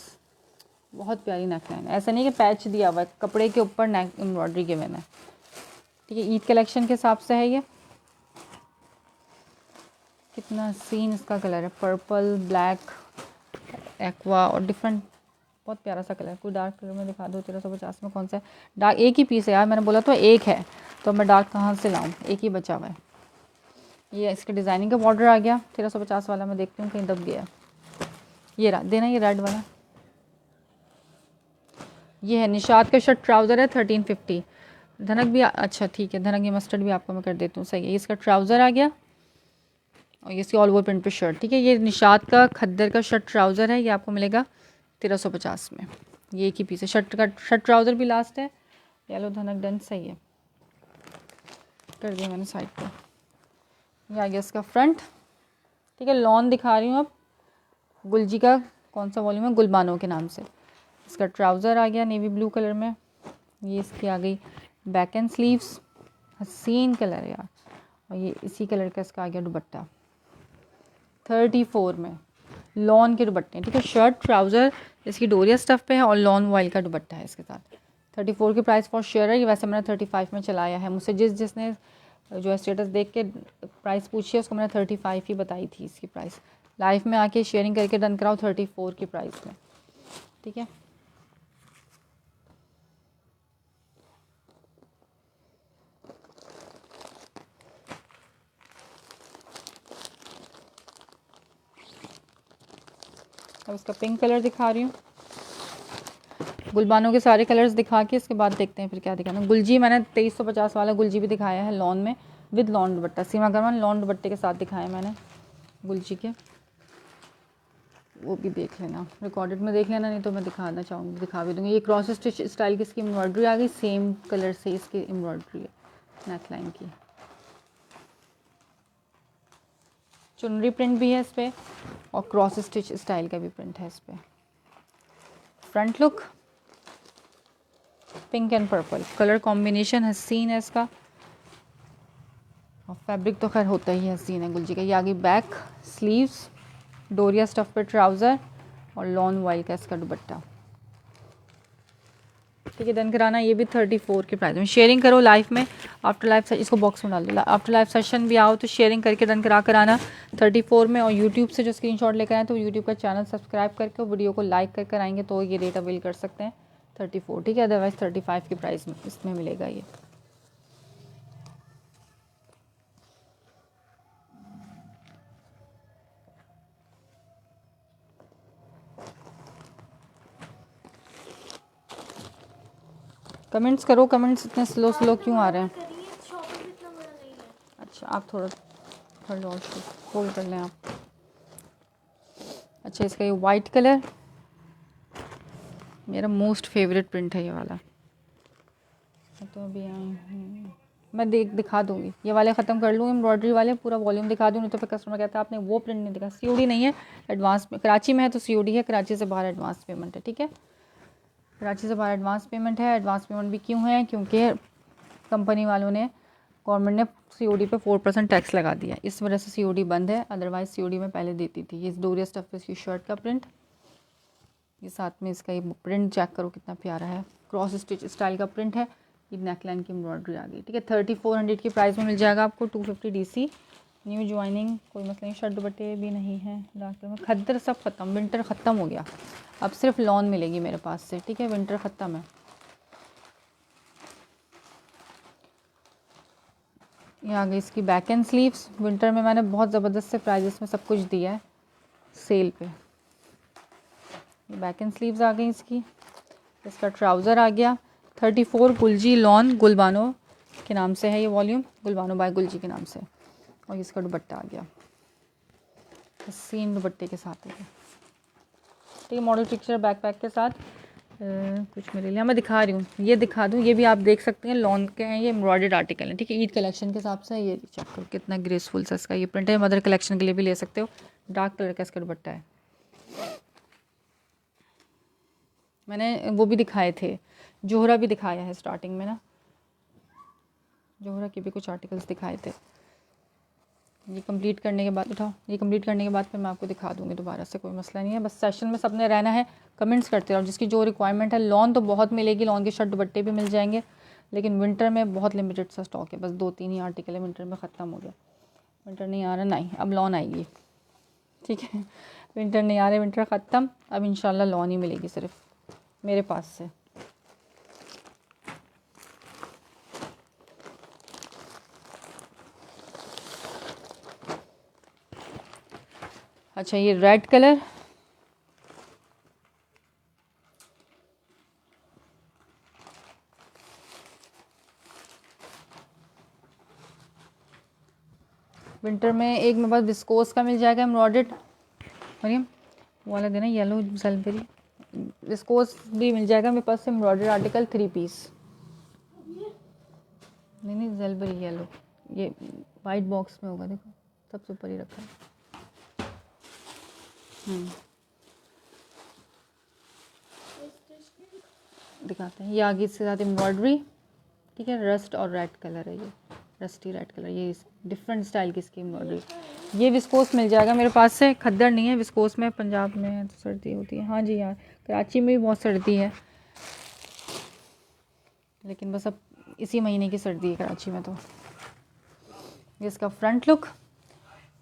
बहुत प्यारी नेकलाइन है। ऐसा नहीं कि पैच दिया हुआ है, कपड़े के ऊपर नेक एम्ब्रॉयडरी गिवन है, ठीक है। ईद कलेक्शन के हिसाब से है ये। कितना सीन इसका कलर है, पर्पल, ब्लैक, एक्वा और डिफरेंट, बहुत प्यारा सा कलर। कोई डार्क कलर में दिखा दो। 1350 में कौन सा है डार्क? एक ही पीस है यार, मैंने बोला तो एक है, तो मैं डार्क कहाँ से लाऊं, एक ही बचा हुआ है। ये इसके डिज़ाइनिंग का बॉर्डर आ गया। 1350 वाला मैं देखती हूँ कहीं दब गया। ये रहा, देना ये रेड वाला, ये है निशात का शर्ट ट्राउज़र है 1350। धनक भी अच्छा ठीक है, धनक ये मस्टर्ड भी आपको मैं कर देती हूँ, सही है। इसका ट्राउज़र आ गया और ये इसकी ऑल ओवर प्रिंट पे शर्ट, ठीक है। ये निशात का खद्दर का शर्ट ट्राउज़र है, ये आपको मिलेगा 1350 में। ये एक ही पीस है। शर्ट ट्राउज़र भी लास्ट है। येलो धनक डन, सही है, कर दिया मैंने साइड पर। ये आ गया इसका फ्रंट, ठीक है। लॉन दिखा रही हूँ अब, गुलजी का कौन सा वॉल्यूम है, गुलबानो के नाम से। इसका ट्राउज़र आ गया नेवी ब्लू कलर में। ये इसकी आ गई बैक एंड स्लीव्स, हसीन कलर है यार। और ये इसी कलर का इसका आ गया दुपट्टा 34 में, लॉन के दुपट्टे, ठीक है। शर्ट ट्राउज़र इसकी डोरिया स्टफ़ पे है और लॉन वॉइल का दुपट्टा है इसके साथ। 34 की प्राइस फॉर शेयर है। ये वैसे मैंने 35 में चलाया है। मुझसे जिसने जो है स्टेटस देख के प्राइस पूछी है, उसको मैंने 35 ही बताई थी इसकी प्राइस। लाइव में आके शेयरिंग करके डन कराओ 34 की प्राइस में, ठीक है। अब इसका पिंक कलर दिखा रही हूँ। गुलबानों के सारे कलर्स दिखा के इसके बाद देखते हैं फिर क्या दिखाना। गुलजी मैंने 2350 वाला गुलजी भी दिखाया है लॉन में, विद लॉन दुपट्टा, सीमा गरमान लॉन दुपट्टे के साथ दिखाया मैंने गुलजी के, वो भी देख लेना, रिकॉर्डेड में देख लेना, नहीं तो मैं दिखाना चाहूँगी, दिखा भी दूँगी। ये क्रॉस स्टिच स्टाइल की इसकी एम्ब्रॉयडरी आ गई, सेम कलर से इसकी एम्ब्रॉयडरी है नेक लाइन की। चुनरी प्रिंट भी है इस पर और क्रॉस स्टिच स्टाइल का भी प्रिंट है इस पर। Front look pink and purple colour combination हसीन है इसका, और फैब्रिक तो खैर होता ही हसीन है गुलजी का। ये आगे बैक स्लीव्स, डोरिया स्टफ पे ट्राउज़र और लॉन वाइल का इसका दुपट्टा, ठीक है। डन कराना। ये भी 34 के प्राइस में। शेयरिंग करो लाइव में, आफ्टर लाइव इसको बॉक्स में डाल दो, आफ्टर लाइव सेशन भी आओ तो शेयरिंग करके डन करा कर आना 34 में। और यूट्यूब से जो स्क्रीनशॉट लेकर आए तो यूट्यूब का चैनल सब्सक्राइब करके वीडियो को लाइक कर आएंगे तो ये रेट अवेल कर सकते हैं 34, ठीक है। अदरवाइज़ 35 की प्राइस में इसमें मिलेगा ये। कमेंट्स करो, कमेंट्स इतने स्लो स्लो क्यों आ रहे हैं? अच्छा आप थोड़ा होल्ड कर लें आप। अच्छा इसका ये वाइट कलर मेरा मोस्ट फेवरेट प्रिंट है ये वाला, तो अभी मैं दिखा दूँगी, ये वाले ख़त्म कर लूँ एम्ब्रॉयडरी वाले, पूरा वॉल्यूम दिखा दूँ, नहीं तो फिर कस्टमर कहता है आपने वो प्रिंट नहीं दिखा। सीओडी नहीं है, एडवांस में, कराची में है तो सीओडी है, कराची से बाहर एडवांस पेमेंट है, ठीक है। कराची से बाहर एडवांस पेमेंट है। एडवांस पेमेंट भी क्यों है? क्योंकि कंपनी वालों ने, गवर्नमेंट ने सीओडी पे 4% टैक्स लगा दिया, इस वजह से सीओडी बंद है, अदरवाइज़ सीओडी में पहले देती थी। ये डोरिया स्टफ की शर्ट का प्रिंट, ये साथ में इसका ये प्रिंट चेक करो कितना प्यारा है, क्रॉस स्टिच स्टाइल का प्रिंट है। ये नेकलाइन की एम्ब्रॉयडरी आ गई, ठीक है। 3400 की प्राइस में मिल जाएगा आपको। 250 DC न्यू ज्वाइनिंग, कोई मसला नहीं। शर्ट दुपट्टे भी नहीं है डार्क कलर में। खद्दर सब ख़त्म, विंटर ख़त्म हो गया, अब सिर्फ लॉन मिलेगी मेरे पास से, ठीक है। विंटर ख़त्म है। ये आ गई इसकी बैक एंड स्लीव्स। विंटर में मैंने बहुत ज़बरदस्त से प्राइजेस में सब कुछ दिया है सेल पे। ये बैक एंड स्लीव्स आ गई इसकी। इसका ट्राउज़र आ गया 34 गुलजी लॉन, गुलबानो के नाम से है ये वॉल्यूम, गुलबानो बाय गुलजी के नाम से। और इसका दुपट्टा आ गया सेम दुपट्टे के साथ है, ठीक है। मॉडल पिक्चर बैकपैक के साथ कुछ मेरे लिए मैं दिखा रही हूँ, ये दिखा दूँ, ये भी आप देख सकते हैं लॉन के हैं, ये एम्ब्रॉयडर्ड आर्टिकल हैं, ठीक है। ईद कलेक्शन के हिसाब से ये चेक करो कितना ग्रेसफुल सा इसका ये प्रिंट है। मदर कलेक्शन के लिए भी ले सकते हो। डार्क कलर का इसका दुपट्टा है। मैंने वो भी दिखाए थे, जोहरा भी दिखाया है स्टार्टिंग में ना, जोहरा के भी कुछ आर्टिकल्स दिखाए थे। ये कंप्लीट करने के बाद उठाओ, ये कंप्लीट करने के बाद फिर मैं आपको दिखा दूँगी दोबारा से, कोई मसला नहीं है। बस सेशन में सबने रहना है, कमेंट्स करते रहो जिसकी जो रिक्वायरमेंट है। लॉन तो बहुत मिलेगी, लॉन के शर्ट दुपट्टे भी मिल जाएंगे, लेकिन विंटर में बहुत लिमिटेड सा स्टॉक है, बस 2-3 ही आर्टिकल है, विंटर में ख़त्म हो गया। विंटर नहीं आ रहा, नहीं अब लॉन आएगी, ठीक है। विंटर नहीं आ रहा, विंटर ख़त्म, अब इंशाल्लाह लॉन ही मिलेगी सिर्फ मेरे पास से। अच्छा ये रेड कलर, विंटर में एक मेरे पास विस्कोस का मिल जाएगा एम्ब्रॉयडर्ड, मरियम वो वाला देना, येलो जलबेरी विस्कोस भी मिल जाएगा मेरे पास एम्ब्रॉयडर्ड आर्टिकल 3 पीस। नहीं जलबेरी येलो, ये वाइट बॉक्स में होगा, देखो सबसे ऊपर ही रखा है। दिखाते हैं, ये आगे इसके साथ एम्ब्रॉयडरी, ठीक है। रस्ट और रेड कलर है, ये रस्टी रेड कलर, ये डिफरेंट स्टाइल की इसकी एम्ब्रॉयडरी। ये विस्कोस मिल जाएगा मेरे पास से, खद्दर नहीं है। विस्कोस में पंजाब में तो सर्दी होती है, हाँ जी यार, कराची में भी बहुत सर्दी है, लेकिन बस अब इसी महीने की सर्दी है कराची में। तो ये इसका फ्रंट लुक,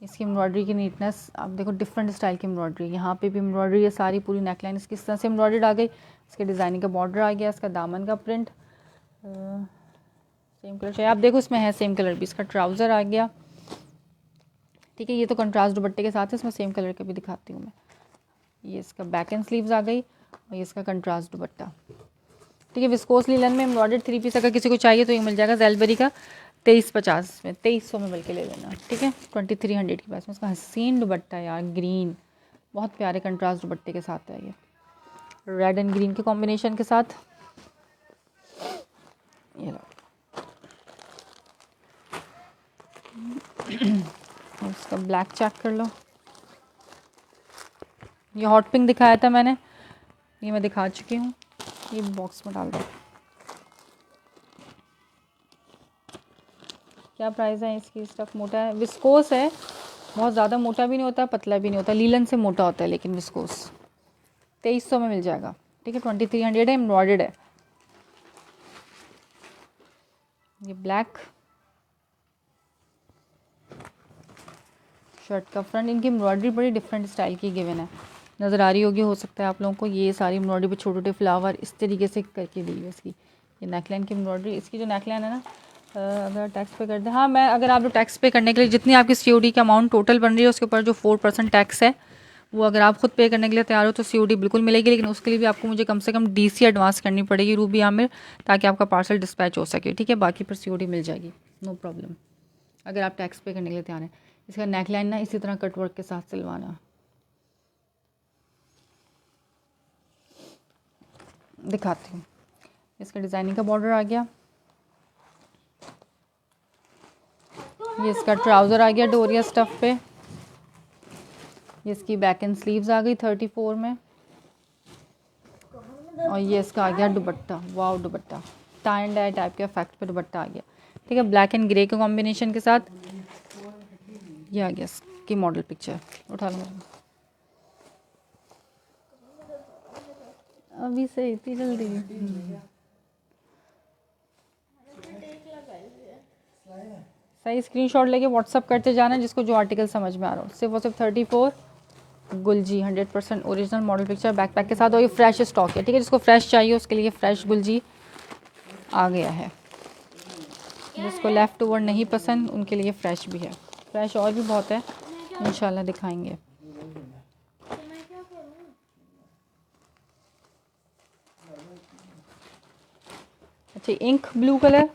इसकी एम्ब्रॉयडरी की नीटनेस आप देखो, डिफरेंट स्टाइल की एम्ब्रॉयडरी, यहाँ पे भी एम्ब्रॉयडरी है सारी, पूरी नेकलाइन इसकी इस तरह से एम्ब्रॉयडर्ड आ गई, इसके डिज़ाइनिंग का बॉर्डर आ गया, इसका दामन का प्रिंट सेम कलर चाहिए आप देखो, इसमें है सेम कलर भी, इसका ट्राउज़र आ गया, ठीक है। ये तो कंट्रास्ट दुपट्टे के साथ है, इसमें सेम कलर के भी दिखाती हूँ मैं। ये इसका बैक एंड स्लीव्स आ गई और ये इसका कंट्रास्ट दुपट्टा, ठीक है। विस्कोस लीलन में एम्ब्रॉयडर्ड 3 पीस अगर किसी को चाहिए तो ये मिल जाएगा ज़ेलबरी का 2350 में, 2300 में बल्कि ले लेना, ठीक है। 2300 के पास में इसका हसीन दुपट्टा यार, ग्रीन बहुत प्यारे कंट्रास्ट दुपट्टे के साथ है, ये रेड एंड ग्रीन के कॉम्बिनेशन के साथ। ये लो इसका ब्लैक चेक कर लो, ये हॉट पिंक दिखाया था मैंने, ये मैं दिखा चुकी हूँ, ये बॉक्स में डाल दो। क्या प्राइस है इसकी? स्टफ मोटा है, विस्कोस है, बहुत ज़्यादा मोटा भी नहीं होता, पतला भी नहीं होता, लीलन से मोटा होता है लेकिन विस्कोस। 2300 में मिल जाएगा, ठीक है। 2300 है, एम्ब्रॉयडर्ड है। ये ब्लैक शर्ट का फ्रंट, इनकी एम्ब्रॉयडरी बड़ी डिफरेंट स्टाइल की गिवन है, नज़र आ रही होगी हो सकता है आप लोगों को। ये सारी एम्ब्रॉयडरी पे छोटे छोटे फ्लावर इस तरीके से करके दी है इसकी। ये नेकलाइन की एम्ब्रॉयडरी, इसकी जो नेकलाइन है ना, अगर टैक्स पे कर दे, हाँ मैं अगर आप लोग टैक्स पे करने के लिए जितनी आपकी COD की अमाउंट टोटल बन रही है उसके ऊपर जो 4% टैक्स है वो अगर आप खुद पे करने के लिए तैयार हो तो COD बिल्कुल मिलेगी, लेकिन उसके लिए भी आपको मुझे कम से कम DC एडवांस करनी पड़ेगी रूबी आमिर, ताकि आपका पार्सल डिस्पैच हो सके, ठीक है। बाकी पर COD मिल जाएगी, नो प्रॉब्लम, अगर आप टैक्स पे करने के लिए तैयार हैं। इसका नेकलाइन ना इसी तरह कटवर्क के साथ सिलवाना, दिखाती हूँ। इसका डिज़ाइनिंग का बॉर्डर आ गया, ये इसका ट्राउज़र आ गया डोरिया स्टफ़ पे, ये इसकी बैक एंड स्लीव्स आ गई 34 में, और ये इसका आ गया dupatta, wow dupatta, tie and dye type के इफेक्ट पे दुपट्टा आ गया, ठीक है। ब्लैक एंड ग्रे के कॉम्बिनेशन के साथ ये आ गया इसकी मॉडल पिक्चर, उठा लो अभी से इतनी जल्दी। सही स्क्रीनशॉट लेके व्हाट्सअप करते जाना जिसको जो आर्टिकल समझ में आ रहा हो। सिर्फ और सिर्फ 34 गुलजी 100% ओरिजिनल मॉडल पिक्चर बैकपैक के साथ, और ये फ्रेश स्टॉक है, ठीक है। जिसको फ्रेश चाहिए उसके लिए फ्रेश गुलजी आ गया है, जिसको लेफ़्ट ओवर नहीं पसंद उनके लिए फ्रेश भी है, फ्रेश और भी बहुत है, इंशाल्लाह दिखाएंगे। अच्छा इंक ब्लू कलर,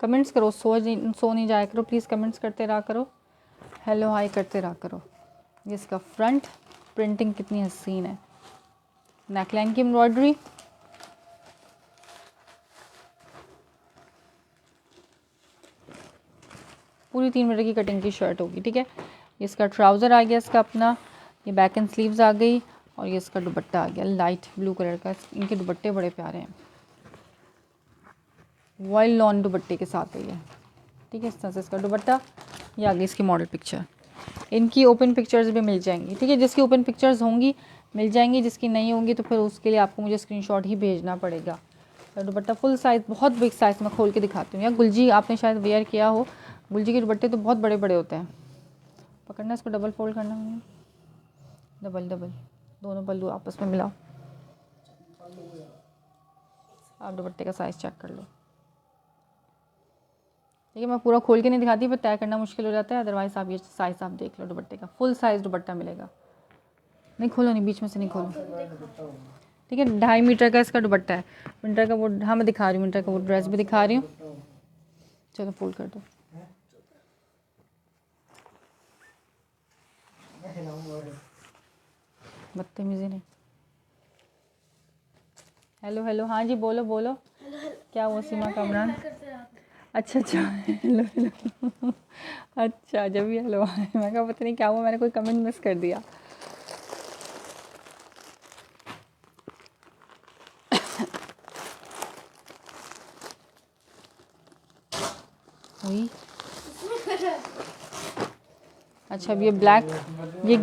कमेंट्स करो, सो नहीं जाया करो प्लीज़, कमेंट्स करते रहा करो, हेलो हाय करते रहा करो। ये इसका फ्रंट, प्रिंटिंग कितनी हसीन है, नेकलाइन की एम्ब्रॉयडरी, पूरी 3 मीटर की कटिंग की शर्ट होगी, ठीक है। इसका ट्राउज़र आ गया इसका अपना, ये बैक एंड स्लीव्स आ गई, और ये इसका दुपट्टा आ गया लाइट ब्लू कलर का। इनके दुपट्टे बड़े प्यारे हैं, वॉयल लॉन दुपट्टे के साथ है ये, ठीक है। इस तरह से इसका दुपट्टा, ये आ गई इसकी मॉडल पिक्चर। इनकी ओपन पिक्चर्स भी मिल जाएंगी, ठीक है। जिसकी ओपन पिक्चर्स होंगी मिल जाएंगी, जिसकी नहीं होंगी तो फिर उसके लिए आपको मुझे स्क्रीनशॉट ही भेजना पड़ेगा। दुपट्टा फुल साइज़, बहुत बिग साइज़ में खोल के दिखाती हूँ। या गुलजी आपने शायद वेयर किया हो, गुलजी के दुपट्टे तो बहुत बड़े बड़े होते हैं। पकड़ना, इसको डबल फोल्ड करना, डबल डबल दोनों पल्लू आपस में मिलाओ, आप दुपट्टे का साइज़ चेक कर लो, ठीक है। मैं पूरा खोल के नहीं दिखाती, पर तय करना मुश्किल हो जाता है, अदरवाइज़ आप ये साइज़ आप देख लो, दुपट्टे का फुल साइज़ दुपट्टा मिलेगा। नहीं खोलो, नहीं बीच में से नहीं खोलो, ठीक है। 2.5 मीटर का इसका दुपट्टा है, विंटर का वो, हाँ मैं दिखा रही हूँ, विंटर का वो ड्रेस भी दिखा रही हूँ, चलो फोल्ड कर दो। बदतमीजी नहीं, हेलो हेलो, हाँ जी बोलो बोलो, क्या हुआ सीमा कामरान? अच्छा अच्छा हेलो हेलो अच्छा जब भी हेलो आए, मैं कहा पता नहीं क्या हुआ, मैंने कोई कमेंट मिस कर दिया। वही अच्छा, अब ये ब्लैक, ये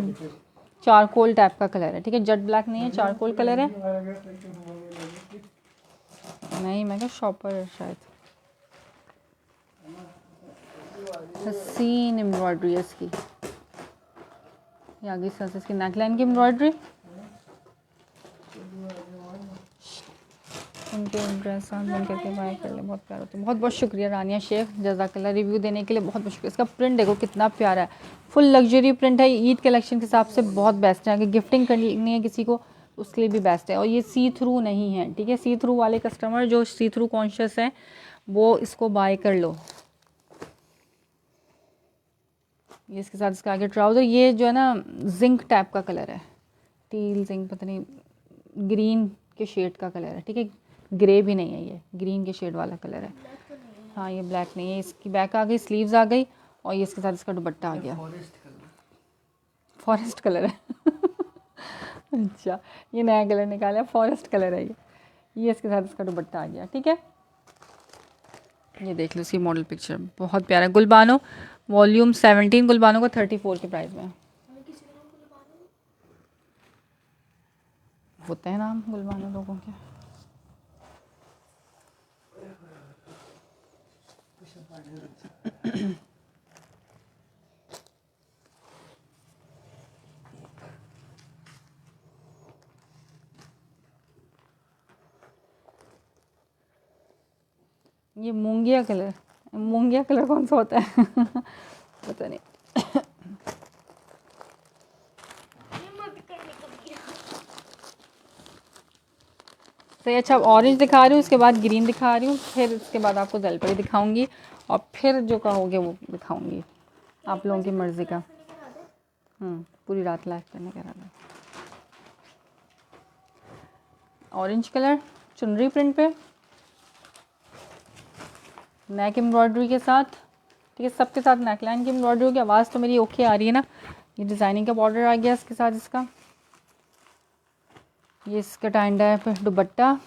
चारकोल टाइप का कलर है, ठीक है। जेट ब्लैक नहीं है, चारकोल कलर है। नहीं मैं क्या शॉपर है शायद, हसीन एम्ब्रॉयडरी है इसकी। ये आगे से इसकी नेकलाइन की एम्ब्रॉयडरी, उनके ड्रेस बन करके बाय कर ले, बहुत प्यारा होता है। बहुत बहुत शुक्रिया रानिया शेख, जज़ाकल्लाह रिव्यू देने के लिए, बहुत बहुत शुक्रिया। इसका प्रिंट देखो कितना प्यारा है, फुल लग्जरी प्रिंट है। ईद कलेक्शन के हिसाब से बहुत बेस्ट है, अगर गिफ्टिंग करनी है किसी को उसके लिए भी बेस्ट है। और ये सी थ्रू नहीं है, ठीक है। सी थ्रू वाले कस्टमर जो सी थ्रू कॉन्शियस हैं वो इसको बाय कर लो। ये इसके साथ इसका आगे ट्राउज़र, ये जो है ना जिंक टाइप का कलर है, टील जिंक, पता नहीं ग्रीन के शेड का कलर है, ठीक है। ग्रे भी नहीं है, ये ग्रीन के शेड वाला कलर है। हाँ ये ब्लैक नहीं है। इसकी बैक आ गई, स्लीव्स आ गई, और ये इसके साथ इसका दुपट्टा आ गया, फॉरेस्ट कलर है अच्छा ये नया कलर निकाला, फॉरेस्ट कलर है ये इसके साथ इसका दुपट्टा आ गया, ठीक है। ये देख लो इसकी मॉडल पिक्चर, बहुत प्यारा। गुलबानो वॉल्यूम 17, गुलबानो का 34 के प्राइस में होते हैं नाम गुलबानो लोगों के। ये मूंगिया कलर, मूंगिया कलर कौन सा होता है पता नहीं सही। अच्छा ऑरेंज दिखा रही हूँ, उसके बाद ग्रीन दिखा रही हूँ, फिर उसके बाद आपको जलपरी दिखाऊंगी, और फिर जो कहोगे वो दिखाऊंगी, आप लोगों की मर्ज़ी का। पूरी रात लाइफ करने का इरादा। ऑरेंज कलर चुनरी प्रिंट पे, नेक एम्ब्रॉयडरी के साथ, ठीक है। सबके साथ नेकलाइन की एम्ब्रॉयडरी की। आवाज़ तो मेरी ओके आ रही है ना। ये डिज़ाइनिंग का बॉर्डर आ गया इसके साथ इसका। ये इसका टाइंडा है, फिर दुपट्टा,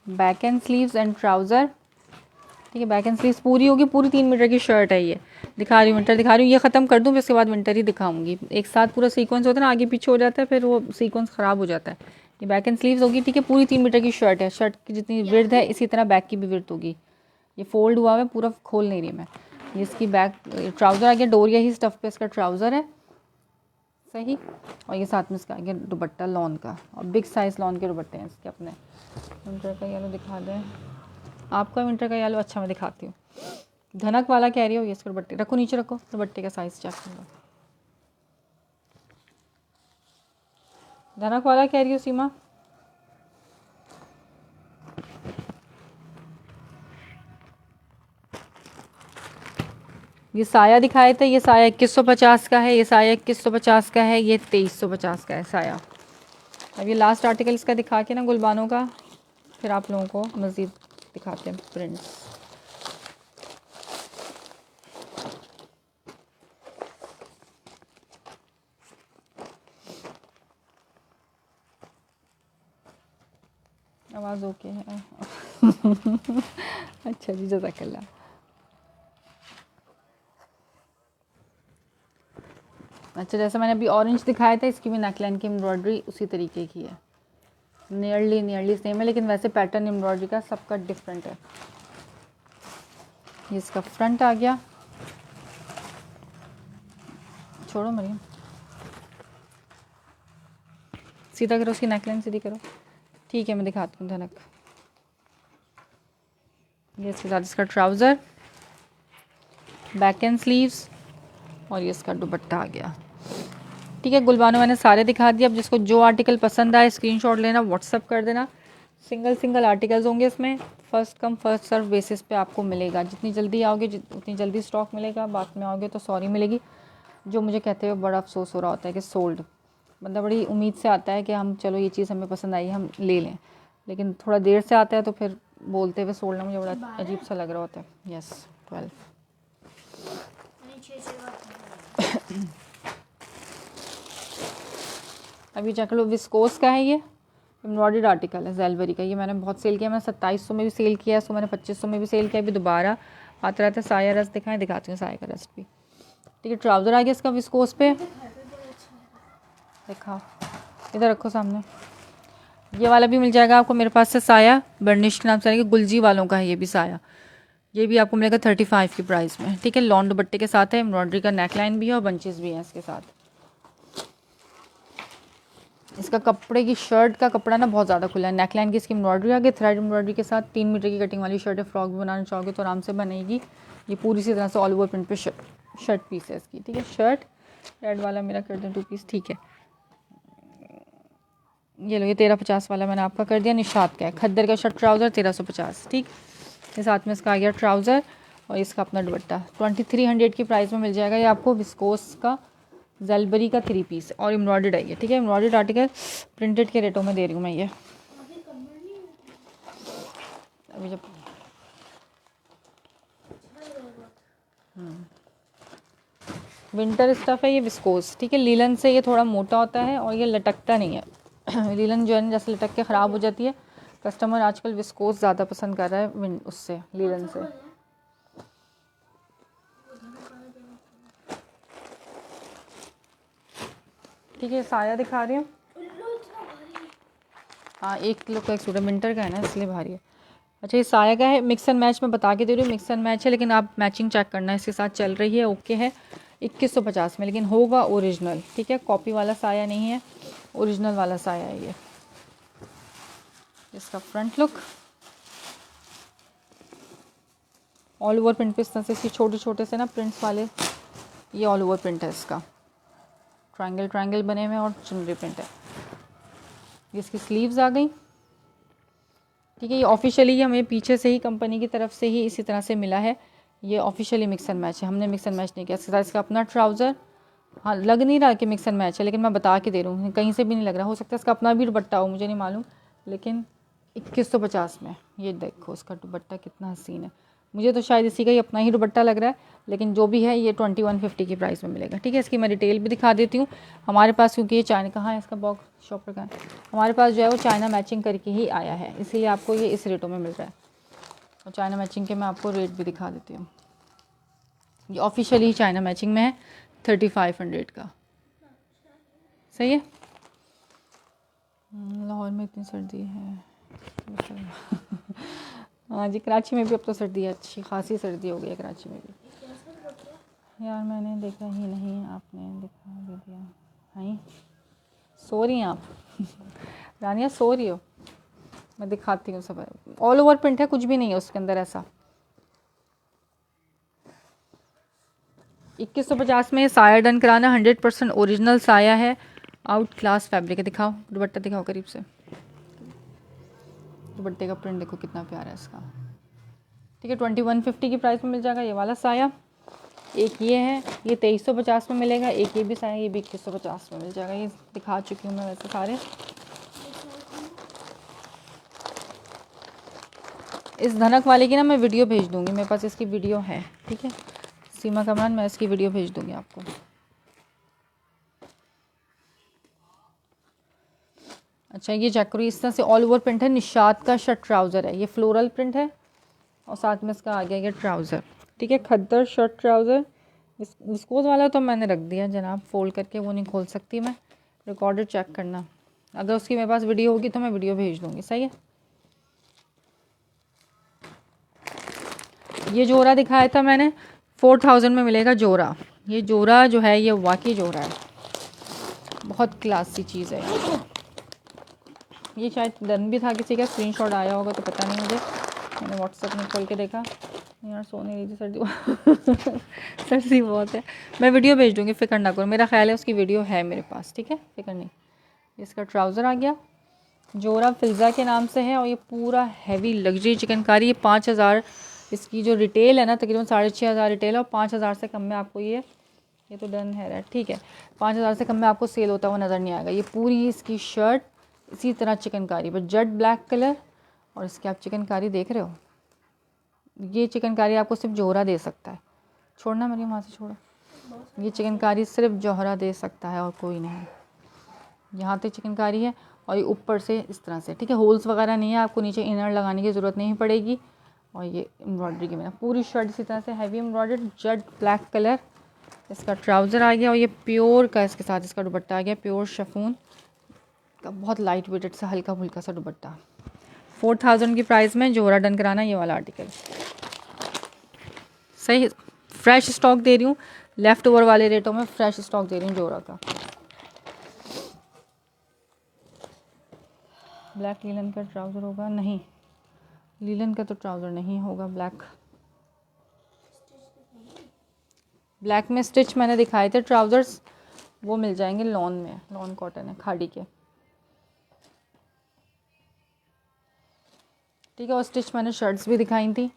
back and sleeves and trouser, ठीक है। बैक एंड स्लीव्स पूरी होगी, पूरी 3 मीटर की शर्ट है। ये दिखा रही हूँ, विंटर दिखा रही हूँ। ये ख़त्म कर दूँ फिर उसके बाद विंटर ही दिखाऊंगी। एक साथ पूरा सीक्वेंस होता है ना, आगे पीछे हो जाता है, फिर वो सीक्वेंस ख़राब हो जाता है। ये बैक एंड स्लीव्स होगी, ठीक है। पूरी 3 मीटर की शर्ट है। शर्ट की जितनी विड्थ है इसी तरह बैक की भी विड्थ होगी। ये फोल्ड हुआ है, पूरा खोल नहीं रही मैं। ये इसकी बैक ट्राउज़र आ गया, डोरिया ही स्टफ़ पे इसका ट्राउज़र है, सही। और ये साथ में इसका आ गया दुपट्टा लॉन का, और बिग साइज़ लॉन के दुपट्टे हैं इसके अपने। विंटर का येलो दिखा दें आपका, विंटर का येलो अच्छा मैं दिखाती हूँ। धनक वाला कह रही हो, ये इसके दुपट्टे रखो, नीचे रखो, दुपट्टे का साइज़ चेक कर लो। धनक वाला कह रही हो सीमा, ये साया दिखाए थे, ये साया 2150 का है, ये साया 2150 का है, ये 2350 का है साया। अब ये लास्ट आर्टिकल इसका दिखा के ना गुलबानों का, फिर आप लोगों को मज़ीद दिखाते हैं प्रिंट्स। आवाज़ ओके है अच्छा जी, जज़ाकल्लाह। अच्छा जैसे मैंने अभी ऑरेंज दिखाया था, इसकी भी नेकलाइन की एम्ब्रॉयडरी उसी तरीके की है, नियरली सेम है, लेकिन वैसे पैटर्न एम्ब्रॉयडरी का सबका डिफरेंट है। ये इसका फ्रंट आ गया, छोड़ो मरियम, सीधा करो, उसकी नेकलाइन सीधी करो, ठीक है। मैं दिखाती हूँ धनक। ये इसके साथ इसका ट्राउज़र, बैक एंड स्लीव्स, और ये इसका दुपट्टा आ गया, ठीक है। गुलबानो मैंने सारे दिखा दिए। अब जिसको जो आर्टिकल पसंद आए स्क्रीनशॉट लेना, व्हाट्सअप कर देना। सिंगल आर्टिकल्स होंगे इसमें, first come first serve basis पे आपको मिलेगा। जितनी जल्दी आओगे उतनी जल्दी स्टॉक मिलेगा, बाद में आओगे तो सॉरी मिलेगी। जो मुझे कहते हुए बड़ा अफसोस हो रहा होता है कि सोल्ड, मतलब बड़ी उम्मीद से आता है कि हम चलो ये चीज़ हमें पसंद आई हम ले लें, लेकिन थोड़ा देर से आता है तो फिर बोलते हुए सोल्ड ना मुझे बड़ा अजीब सा लग रहा होता है। यस 12 अभी चेक लो, विस्कोस का है, ये एम्ब्रॉयडर्ड आर्टिकल है, ज़ेलबरी का। ये मैंने बहुत सेल किया, मैंने 2700 में भी सेल किया, सो मैंने 2500 में भी सेल किया। अभी दोबारा आता रहता है। साया रस दिखाती हूँ साया का रस भी, ठीक है। ट्राउज़र आ गया इसका विस्कोस पे, दिखाओ, इधर रखो सामने। ये वाला भी मिल जाएगा आपको मेरे पास से साया, बर्निश के नाम से आएगा, गुलजी वालों का है ये भी साया, ये भी आपको मिलेगा 35 की प्राइस में, ठीक है। लॉन दुपट्टे के साथ है, एम्ब्रॉयडरी का नेकलाइन भी है और बंचेस भी हैं इसके साथ। इसका कपड़े की शर्ट का कपड़ा ना बहुत ज़्यादा खुला है, नेकलाइन की इसकी एम्ब्रॉयडरी आगे थ्रेड एम्ब्रॉयडरी के साथ 3 मीटर की कटिंग वाली शर्ट है। फ्रॉक भी बनाना चाहोगे तो आराम से बनेगी। ये पूरी सी तरह से ऑल ओवर प्रिंट पे शर्ट पीस है इसकी, ठीक है। शर्ट रेड वाला मेरा कर दें 2 पीस, ठीक है। ये लो, ये 1350 वाला मैंने आपका कर दिया। निशात का है, खद्दर का शर्ट ट्राउज़र 1350, ठीक। ये साथ में इसका आ गया ट्राउज़र और इसका अपना दुपट्टा 2300 की प्राइस में मिल जाएगा। ये आपको विस्कोस का जलबरी का 3 पीस और एम्ब्रॉयडर्ड है ये, ठीक है। एम्ब्रॉयडर्ड आर्टिकल प्रिंटेड के रेटों में दे रही हूँ मैं ये। अभी जब विंटर स्टफ़ है ये विस्कोस, ठीक है। लीलन से ये थोड़ा मोटा होता है और ये लटकता नहीं है। लीलन जो है जैसे लटक के ख़राब हो जाती है, कस्टमर आजकल विस्कोस ज़्यादा पसंद कर रहा है उससे, लीलन से। ठीक है, साया दिखा रही हूँ। हाँ, 1 किलो का एक सूट है, विंटर का है ना इसलिए भारी है। अच्छा, ये साया का है, मिक्स एंड मैच मैं बता के दे रही हूँ, मिक्स एंड मैच है लेकिन आप मैचिंग चेक करना है, इसके साथ चल रही है, ओके है। 2150 में, लेकिन होगा ओरिजिनल, ठीक है। कॉपी वाला साया नहीं है, ओरिजिनल वाला साया है ये। इसका front look all over print पे इस तरह से छोटे छोटे से ना प्रिंट्स वाले, ये ऑल ओवर प्रिंट है इसका। ट्रायंगल ट्रायंगल बने हुए और चुनरी प्रिंट है। इसकी स्लीव्स आ गई, ठीक है। ये ऑफिशियली हमें पीछे से ही कंपनी की तरफ से ही इसी तरह से मिला है। ये ऑफिशियली मिक्स एंड मैच है, हमने मिक्स एंड मैच नहीं किया। इसके साथ इसका अपना ट्राउज़र, हाँ लग नहीं रहा कि मिक्स एंड मैच है लेकिन मैं बता के दे रही हूँ, कहीं से भी नहीं लग रहा। हो सकता है इसका अपना भी दुपट्टा हो, मुझे नहीं मालूम, लेकिन 2150 में। ये देखो इसका दुपट्टा कितना हसीन है, मुझे तो शायद इसी का ही अपना ही दुपट्टा लग रहा है, लेकिन जो भी है ये 2150 की प्राइस में मिलेगा, ठीक है। इसकी मैं डिटेल भी दिखा देती हूँ। हमारे पास क्योंकि ये चाइना, कहाँ है इसका बॉक्स शॉपर का, हमारे पास जो है वो चाइना मैचिंग करके ही आया है, इसीलिए आपको ये इस रेटों में मिल रहा है। और चाइना मैचिंग के मैं आपको रेट भी दिखा देती हूँ। ये ऑफिशियली चाइना मैचिंग में है, 3500 का, सही है। लाहौर में इतनी सर्दी है। हाँ जी, कराची में भी अब तो सर्दी है, अच्छी खासी सर्दी हो गई है कराची में भी। यार मैंने देखा ही नहीं, आपने दिखा भी दिया। हाँ, सो रही हैं आप? रानिया सो रही हो? मैं दिखाती हूँ सब। ऑल ओवर प्रिंट है, कुछ भी नहीं है उसके अंदर ऐसा। 2150 में साया डन कराना, 100% ओरिजिनल साया है, आउट क्लास फैब्रिक है। दिखाओ दुपट्टा, दिखाओ करीब से। दुपट्टे का प्रिंट देखो कितना प्यारा है इसका, ठीक है। 2150 की प्राइस में मिल जाएगा ये वाला साया। एक ये है, ये 2350 में मिलेगा। एक ये भी साया, ये भी 2150 में मिल जाएगा। ये दिखा चुकी हूँ मैं वैसे सारे। इस धनक वाले की ना मैं वीडियो भेज दूँगी, मेरे पास इसकी वीडियो है, ठीक है। सीमा कमरान, मैं इसकी वीडियो भेज दूँगी आपको। अच्छा, ये चेक करो, इस तरह से ऑल ओवर प्रिंट है। निशात का शर्ट ट्राउज़र है, ये फ्लोरल प्रिंट है और साथ में इसका आ गया ये ट्राउज़र, ठीक है। खद्दर शर्ट ट्राउज़र, विस्कोस वाला तो मैंने रख दिया जनाब फोल्ड करके, वो नहीं खोल सकती मैं। रिकॉर्डेड चेक करना, अगर उसकी मेरे पास वीडियो होगी तो मैं वीडियो भेज दूँगी, सही है। ये जोरा दिखाया था मैंने, 4000 में मिलेगा जोरा। ये जोरा जो है ये वाकई जोरा है, बहुत क्लासी चीज़ है। ये शायद डन भी था, किसी का स्क्रीनशॉट आया होगा तो पता नहीं मुझे, मैंने व्हाट्सएप में खोल के देखा। यार सोने रही थी, सर्दी सर्दी बहुत है। मैं वीडियो भेज दूँगी, फ़िक्र ना करो, मेरा ख्याल है उसकी वीडियो है मेरे पास, ठीक है, फ़िक्र नहीं। इसका ट्राउज़र आ गया, जोरा फिल्ज़ा के नाम से है और ये पूरा हैवी लग्जरी चिकनकारी। ये 5000 इसकी जो रिटेल है ना, तकरीबन 6500 रिटेल है और 5000 से कम में आपको ये तो डन है, ठीक है। 5000 से कम में आपको सेल होता हुआ नज़र नहीं आएगा। ये पूरी इसकी शर्ट इसी तरह चिकनकारी पर जेट ब्लैक कलर, और इसके आप चिकनकारी देख रहे हो। ये चिकनकारी आपको सिर्फ जोहरा दे सकता है, छोड़ना मेरी वहाँ से छोड़ो। ये चिकनकारी सिर्फ जोहरा दे सकता है और कोई नहीं। यहाँ तक चिकनकारी है और ये ऊपर से इस तरह से, ठीक है। होल्स वगैरह नहीं है, आपको नीचे इनर लगाने की ज़रूरत नहीं पड़ेगी। और ये एम्ब्रॉयडरी की बिना पूरी शर्ट इसी तरह से heavy embroidered jet black colour. इसका ट्राउज़र आ गया और ये प्योर का इसके साथ इसका दुपट्टा आ गया, प्योर शिफॉन का, बहुत लाइट वेटेड सा हल्का फुल्का सा दुपट्टा। 4000 की प्राइस में जोहरा डन कराना ये वाला आर्टिकल। सही, फ्रेश स्टॉक दे रही हूँ, लेफ़्ट ओवर वाले रेटों में फ्रेश स्टॉक दे रही हूँ जोरा का। ब्लैक लीलन का ट्राउज़र होगा? नहीं, लीलन का तो ट्राउज़र नहीं होगा ब्लैक। ब्लैक में स्टिच मैंने दिखाए थे ट्राउज़र्स, वो मिल जाएंगे लॉन में, लॉन कॉटन है खाड़ी के, ठीक है। और स्टिच मैंने शर्ट्स भी दिखाई थी,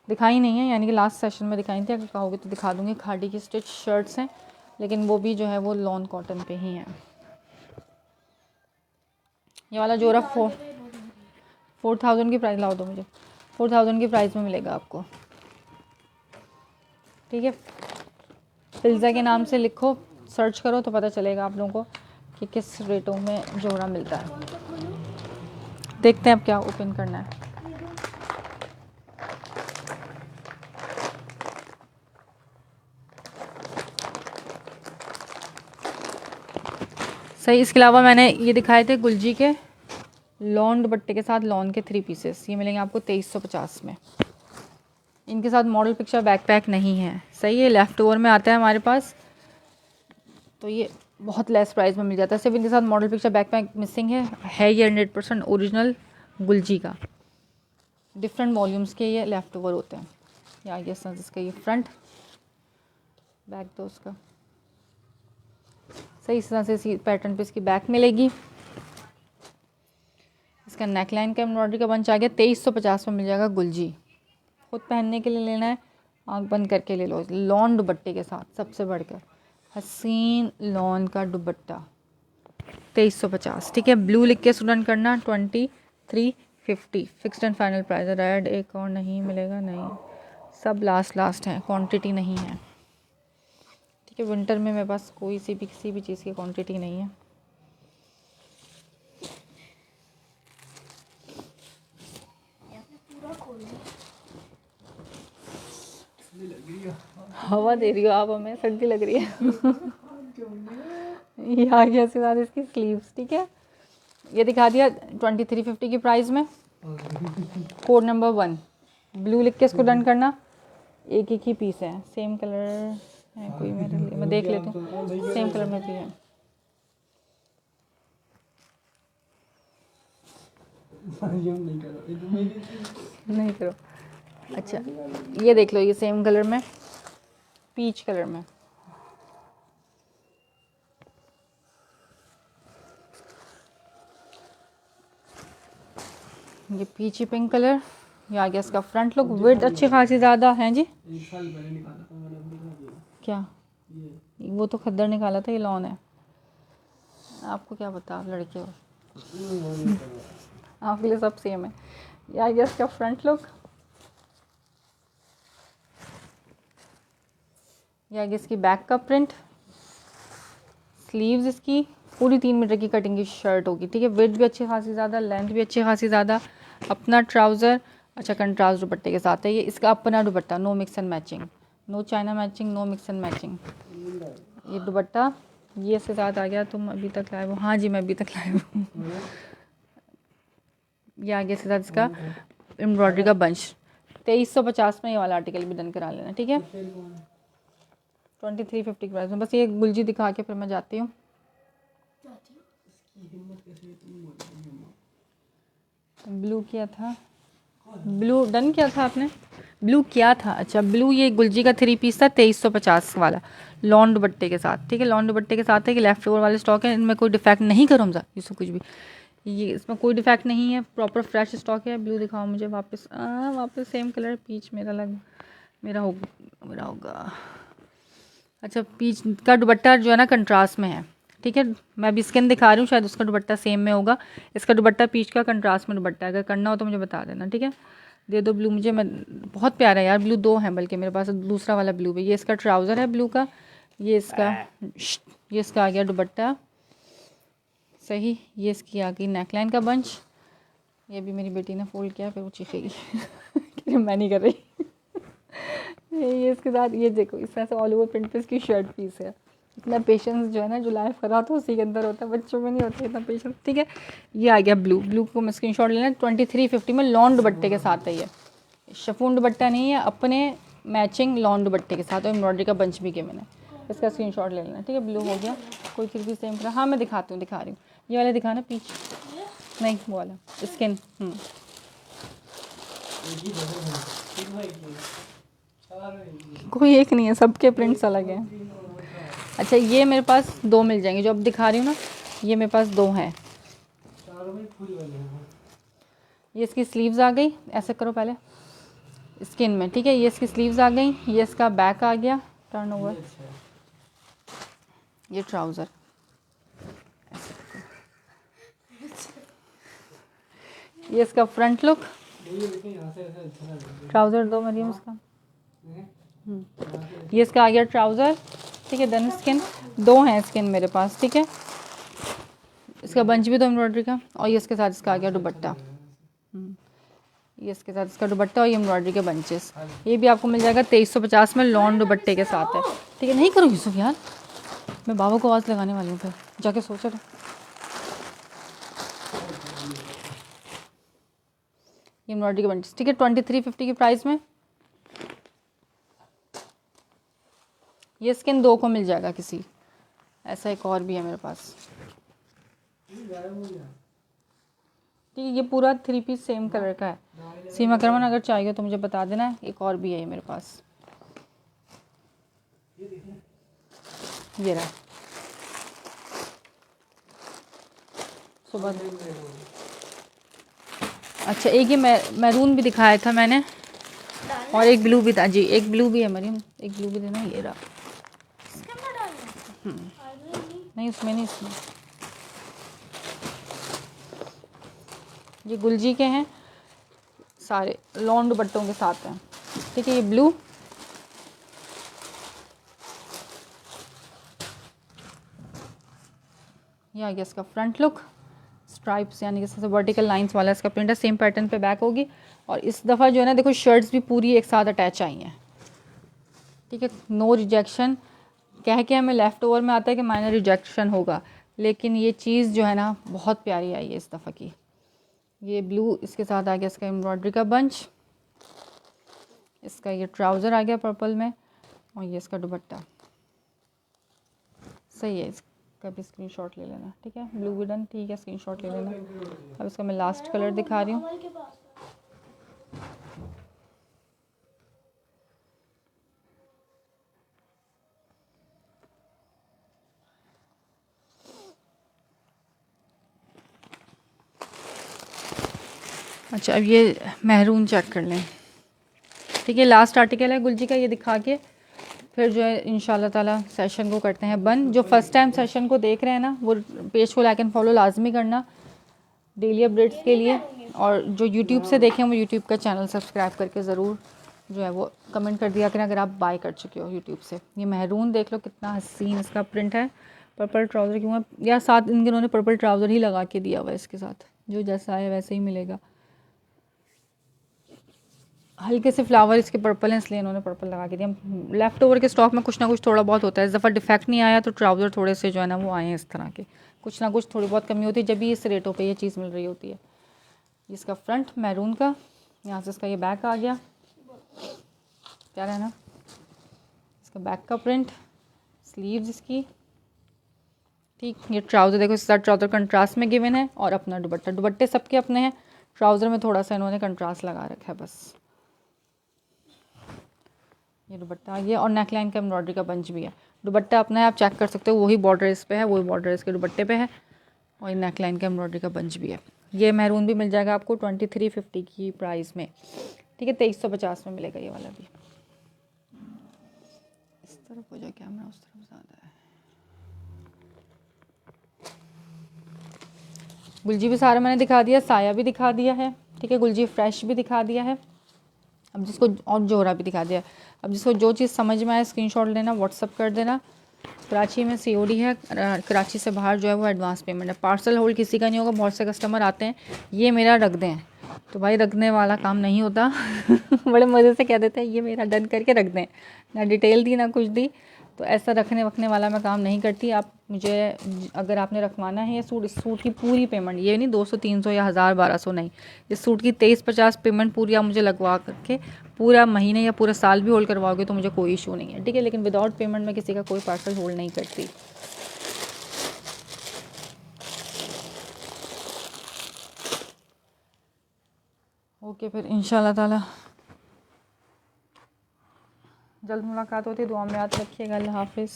दिखाई नहीं है यानी कि लास्ट सेशन में दिखाई थी, अगर कहोगे तो दिखा दूँगी। खाड़ी की स्टिच शर्ट्स हैं, लेकिन वो भी जो है वो लॉन कॉटन पे ही है। ये वाला जोरा 4000 की प्राइस, लाओ दो मुझे, 4000 की प्राइस में मिलेगा आपको, ठीक है। पिल्ज़ा के नाम से लिखो, सर्च करो तो पता चलेगा आप लोगों को कि किस रेटों में जोड़ा मिलता है। देखते हैं अब क्या ओपन करना है। सही, इसके अलावा मैंने ये दिखाए थे गुलजी के लॉन दुपट्टे के साथ लॉन के 3 पीसेस, ये मिलेंगे आपको 2350 में। इनके साथ मॉडल पिक्चर बैकपैक नहीं है, सही है, लेफ़्ट ओवर में आता है हमारे पास, तो ये बहुत लेस प्राइस में मिल जाता है। सिर्फ इनके साथ मॉडल पिक्चर बैकपैक मिसिंग है ये 100% ओरिजिनल गुलजी का, डिफरेंट वॉल्यूम्स के ये लेफ़्ट ओवर होते हैं। या ये इसका ये फ्रंट बैक दो उसका, सही इस तरह से इसी पैटर्न पे इसकी बैक मिलेगी। इसका नेकलाइन का एम्ब्रॉयडरी का बंच आ गया, 2350 में मिल जाएगा गुलजी। खुद पहनने के लिए लेना है, आँख बंद करके ले लो, लॉन दुपट्टे के साथ, सबसे बढ़कर हसीन लॉन का दुपट्टा 2350, ठीक है। ब्लू लिख के स्टूडेंट करना, 2350 fixed and final price. Red एक और नहीं मिलेगा, नहीं, सब लास्ट है, क्वांटिटी नहीं है, ठीक है। विंटर में मेरे पास कोई सी भी किसी भी चीज़ की क्वांटिटी नहीं है। हवा दे रही हो आप हमें, सर्दी लग रही है। ये आ गया इसके साथ इसकी स्लीव्स, ठीक है। ये दिखा दिया 2350 की प्राइस में। कोड नंबर 1 ब्लू लिख के इसको डन करना, एक ही पीस है, सेम कलर है कोई मेरे लिए, मैं देख लेती हूँ, सेम कलर में भी है। नहीं करो, अच्छा ये देख लो, ये सेम कलर में, पीच कलर में, ये पीची पिंक कलर, ये आ गया इसका फ्रंट लुक। विड्थ अच्छी खासी ज़्यादा है जी, क्या वो तो खद्दर निकाला था, ये लॉन है, आपको क्या पता, आप लड़के हो। आपके लिए सब सेम है। ये आ गया इसका फ्रंट लुक, ये आ गया इसकी बैक का प्रिंट, स्लीव्स इसकी पूरी 3 मीटर की कटिंग की शर्ट होगी, ठीक है। विड्थ भी अच्छी खासी ज़्यादा, लेंथ भी अच्छी खासी ज़्यादा, अपना ट्राउज़र, अच्छा कंट्रास्ट दुपट्टे के साथ है ये, इसका अपना dupatta, no mix and matching, no China matching, no mix and matching. ये दुपट्टा ये इसके साथ आ गया, तुम अभी तक लाए हो? हाँ जी मैं अभी तक लाए हूँ। ये आ गया इसके साथ इसका एम्ब्रॉयडरी का बंच, 2350 में ये वाला आर्टिकल भी डन करा लेना, ठीक है। 2350 की प्राइस में। बस ये गुलजी दिखा के फिर मैं जाती हूँ। ब्लू किया था, ब्लू डन किया था आपने, ब्लू किया था, अच्छा ब्लू ये गुलजी का 3 पीस था 2350 वाला लॉन दुपट्टे के साथ, ठीक है। लॉन दुपट्टे के साथ है कि लेफ्ट ओवर वाले स्टॉक है, इनमें कोई डिफेक्ट नहीं करो हमजा, इसमें कुछ भी, ये इसमें कोई डिफेक्ट नहीं है, प्रॉपर फ्रेश स्टॉक है। ब्लू दिखाओ मुझे वापस, वापस सेम कलर पीच मेरा होगा, अच्छा पीच का दुपट्टा जो है ना कंट्रास्ट में है, ठीक है। मैं अभी स्किन दिखा रही हूँ, शायद उसका दुपट्टा सेम में होगा, इसका दुपट्टा पीच का कंट्रास्ट में दुपट्टा है, अगर करना हो तो मुझे बता देना, ठीक है। दे दो ब्लू मुझे, मैं बहुत प्यारा है यार ब्लू, 2 हैं बल्कि मेरे पास, दूसरा वाला ब्लू भी, ये इसका ट्राउज़र है ब्लू का, ये इसका आ गया दुपट्टा, सही। ये इसकी आ गई नेकलाइन का बंच, ये भी मेरी बेटी ने फोल्ड किया, फिर वो चीखेगी मैं नहीं कर रही। ये इसके साथ ये देखो, इस तरह से ऑल ओवर प्रिंट पे इसकी शर्ट पीस है। इतना पेशेंस जो है ना, जो लाइफ करा तो उसी के अंदर होता है, बच्चों में नहीं होता इतना पेशेंस, ठीक है। ये आ गया ब्लू को मैं स्क्रीनशॉट लेना, 2350 में लॉन दुपट्टे के साथ है, ये शिफॉन दुपट्टा नहीं है, अपने मैचिंग लॉन दुपट्टे के साथ और एम्ब्रॉयडरी का बंच भी गिवन है। इसका स्क्रीनशॉट ले लेना, ठीक है। ब्लू हो गया, कोई फिर भी सेम कलर, हाँ मैं दिखा रही हूँ। ये वाला दिखाना, पीच नहीं वो वाला स्किन। कोई एक नहीं है, सबके प्रिंट्स अलग हैं। अच्छा ये मेरे पास 2 मिल जाएंगे, जो अब दिखा रही हूँ ना, ये मेरे पास 2 हैं। ये इसकी स्लीव्स आ गई, ऐसे करो पहले स्किन में, ठीक है। ये इसकी स्लीव्स आ गई, ये इसका बैक आ गया टर्न ओवर, ये ट्राउज़र, ये इसका फ्रंट लुक। ट्राउज़र दो मरियम इसका, ये इसका आ गया ट्राउज़र, ठीक है। देन स्किन 2 हैं स्किन मेरे पास, ठीक है। इसका बंच भी 2 एम्ब्रॉयडरी का, और ये इसके साथ इसका आ गया दुपट्टा, ये इसके साथ इसका दुपट्टा और ये एम्ब्रॉयडरी के बंचेस। ये भी आपको मिल जाएगा 2350 में लॉन दुपट्टे के साथ है, ठीक है। नहीं करो यूसुफ यार, मैं बाबा को आवाज़ लगाने वाली हूँ, फिर जाके सोचा था। ये एम्ब्रॉयडरी के बंचेस, ठीक है, 2350 की प्राइस में। ये स्किन 2 को मिल जाएगा किसी, ऐसा एक और भी है मेरे पास, ठीक है। ये पूरा 3 पीस सेम कलर का है। सीमा करमन अगर चाहिए तो मुझे बता देना, एक और भी है ये मेरे पास, ये रहा सुबह। अच्छा एक ये मैरून भी दिखाया था मैंने, और एक ब्लू भी था जी, एक ब्लू भी है मरीम, एक ब्लू भी देना, ये रहा। नहीं उसमें नहीं, इसमें ये गुलजी के हैं सारे, लॉन दुपट्टों के साथ हैं, ठीक है। ये ब्लू, ये आ गया इसका फ्रंट लुक, स्ट्राइप्स यानी कि सबसे वर्टिकल लाइंस वाला इसका प्रिंट है, सेम पैटर्न पे बैक होगी। और इस दफ़ा जो है ना देखो शर्ट्स भी पूरी एक साथ अटैच आई हैं, ठीक है। नो रिजेक्शन कह के हमें लेफ़्ट ओवर में आता है कि माइनर रिजेक्शन होगा, लेकिन ये चीज़ जो है ना बहुत प्यारी आई है इस दफ़ा की। ये ब्लू, इसके साथ आ गया इसका एम्ब्रॉयडरी का बंच, इसका ये ट्राउज़र आ गया पर्पल में, और ये इसका दुपट्टा, सही है। इसका भी स्क्रीनशॉट ले लेना, ठीक है। ब्लू भी डन, ठीक है, स्क्रीनशॉट ले लेना। अब इसका मैं लास्ट कलर दिखा रही हूँ, अच्छा अब ये महरून चेक कर लें, ठीक है। लास्ट आर्टिकल है गुलजी का, ये दिखा के फिर जो है इंशाल्लाह ताला सेशन को करते हैं बंद। जो फर्स्ट टाइम सेशन को देख रहे हैं ना, वो पेज को लाइक एंड फॉलो लाजमी करना डेली अपडेट्स के लिए, और जो यूट्यूब से देखें वो यूट्यूब का चैनल सब्सक्राइब करके ज़रूर जो है वो कमेंट कर दिया करें अगर आप बाय कर चुके हो यूट्यूब से। ये महरून देख लो कितना हसीन इसका प्रिंट है, पर्पल ट्राउज़र क्यों है, या साथ इन्होंने पर्पल ट्राउज़र ही लगा के दिया हुआ है इसके साथ, जो जैसा है वैसे ही मिलेगा। हल्के से फ्लावर इसके पर्पल हैं इसलिए इन्होंने पर्पल लगा के दिया। लेफ़्ट ओवर के स्टॉक में कुछ ना कुछ थोड़ा बहुत होता है, इस दफ़ा डिफेक्ट नहीं आया तो ट्राउज़र थोड़े से जो है ना वो आए हैं इस तरह के, कुछ ना कुछ थोड़ी बहुत कमी होती है जब भी इस रेटों पे ये चीज़ मिल रही होती है। इसका फ्रंट मैरून का, यहाँ से इसका ये बैक आ गया, क्या है ना इसका बैक का प्रिंट, स्लीव्स इसकी, ठीक। ये ट्राउज़र देखो इसके साथ ट्राउज़र कंट्रास्ट में गिवन है, और अपना दुपट्टा, दुपट्टे सबके अपने हैं, ट्राउज़र में थोड़ा सा इन्होंने कंट्रास्ट लगा रखा है बस। ये दुपट्टा आ गया, और नेक लाइन का एम्ब्रॉयडरी का बंच भी है। दुपट्टा अपना है, आप चेक कर सकते हो, वही बॉर्डर इस पे है, वही बॉर्डर इसके दुपट्टे पे है, और ये नेक लाइन का एम्ब्रॉयडरी का बंच भी है। ये मैरून भी मिल जाएगा आपको 2350 की प्राइस में, ठीक है। 2350 में मिलेगा ये वाला भी। इस तरफ हो जाए कैमरा, उस तरफ ज़्यादा है। गुलजी भी सारा मैंने दिखा दिया, साया भी दिखा दिया है, ठीक है। गुलजी फ्रेश भी दिखा दिया है, अब जिसको, और जोहरा भी दिखा दिया। अब जिसको जो चीज़ समझ में आए स्क्रीनशॉट लेना, व्हाट्सअप कर देना। कराची में COD है, कराची से बाहर जो है वो एडवांस पेमेंट है। पार्सल होल्ड किसी का नहीं होगा, बहुत से कस्टमर आते हैं ये मेरा रख दें, तो भाई रखने वाला काम नहीं होता बड़े मज़े से कह देते हैं ये मेरा डन करके रख दें, ना डिटेल दी ना कुछ दी, तो ऐसा रखने वखने वाला मैं काम नहीं करती। आप मुझे अगर आपने रखवाना है ये सूट, इस सूट की पूरी पेमेंट, ये नहीं 200 300 या 1000 1200 नहीं, इस सूट की 2350 पेमेंट पूरी आप मुझे लगवा करके पूरा महीने या पूरा साल भी होल्ड करवाओगे तो मुझे कोई इशू नहीं है, ठीक है। लेकिन विदाउट पेमेंट मैं किसी का कोई पार्सल होल्ड नहीं करती। ओके, फिर इंशाल्लाह ताला जल्द मुलाकात होती है। दुआ में याद रखिएगा। अल्लाह हाफिज़।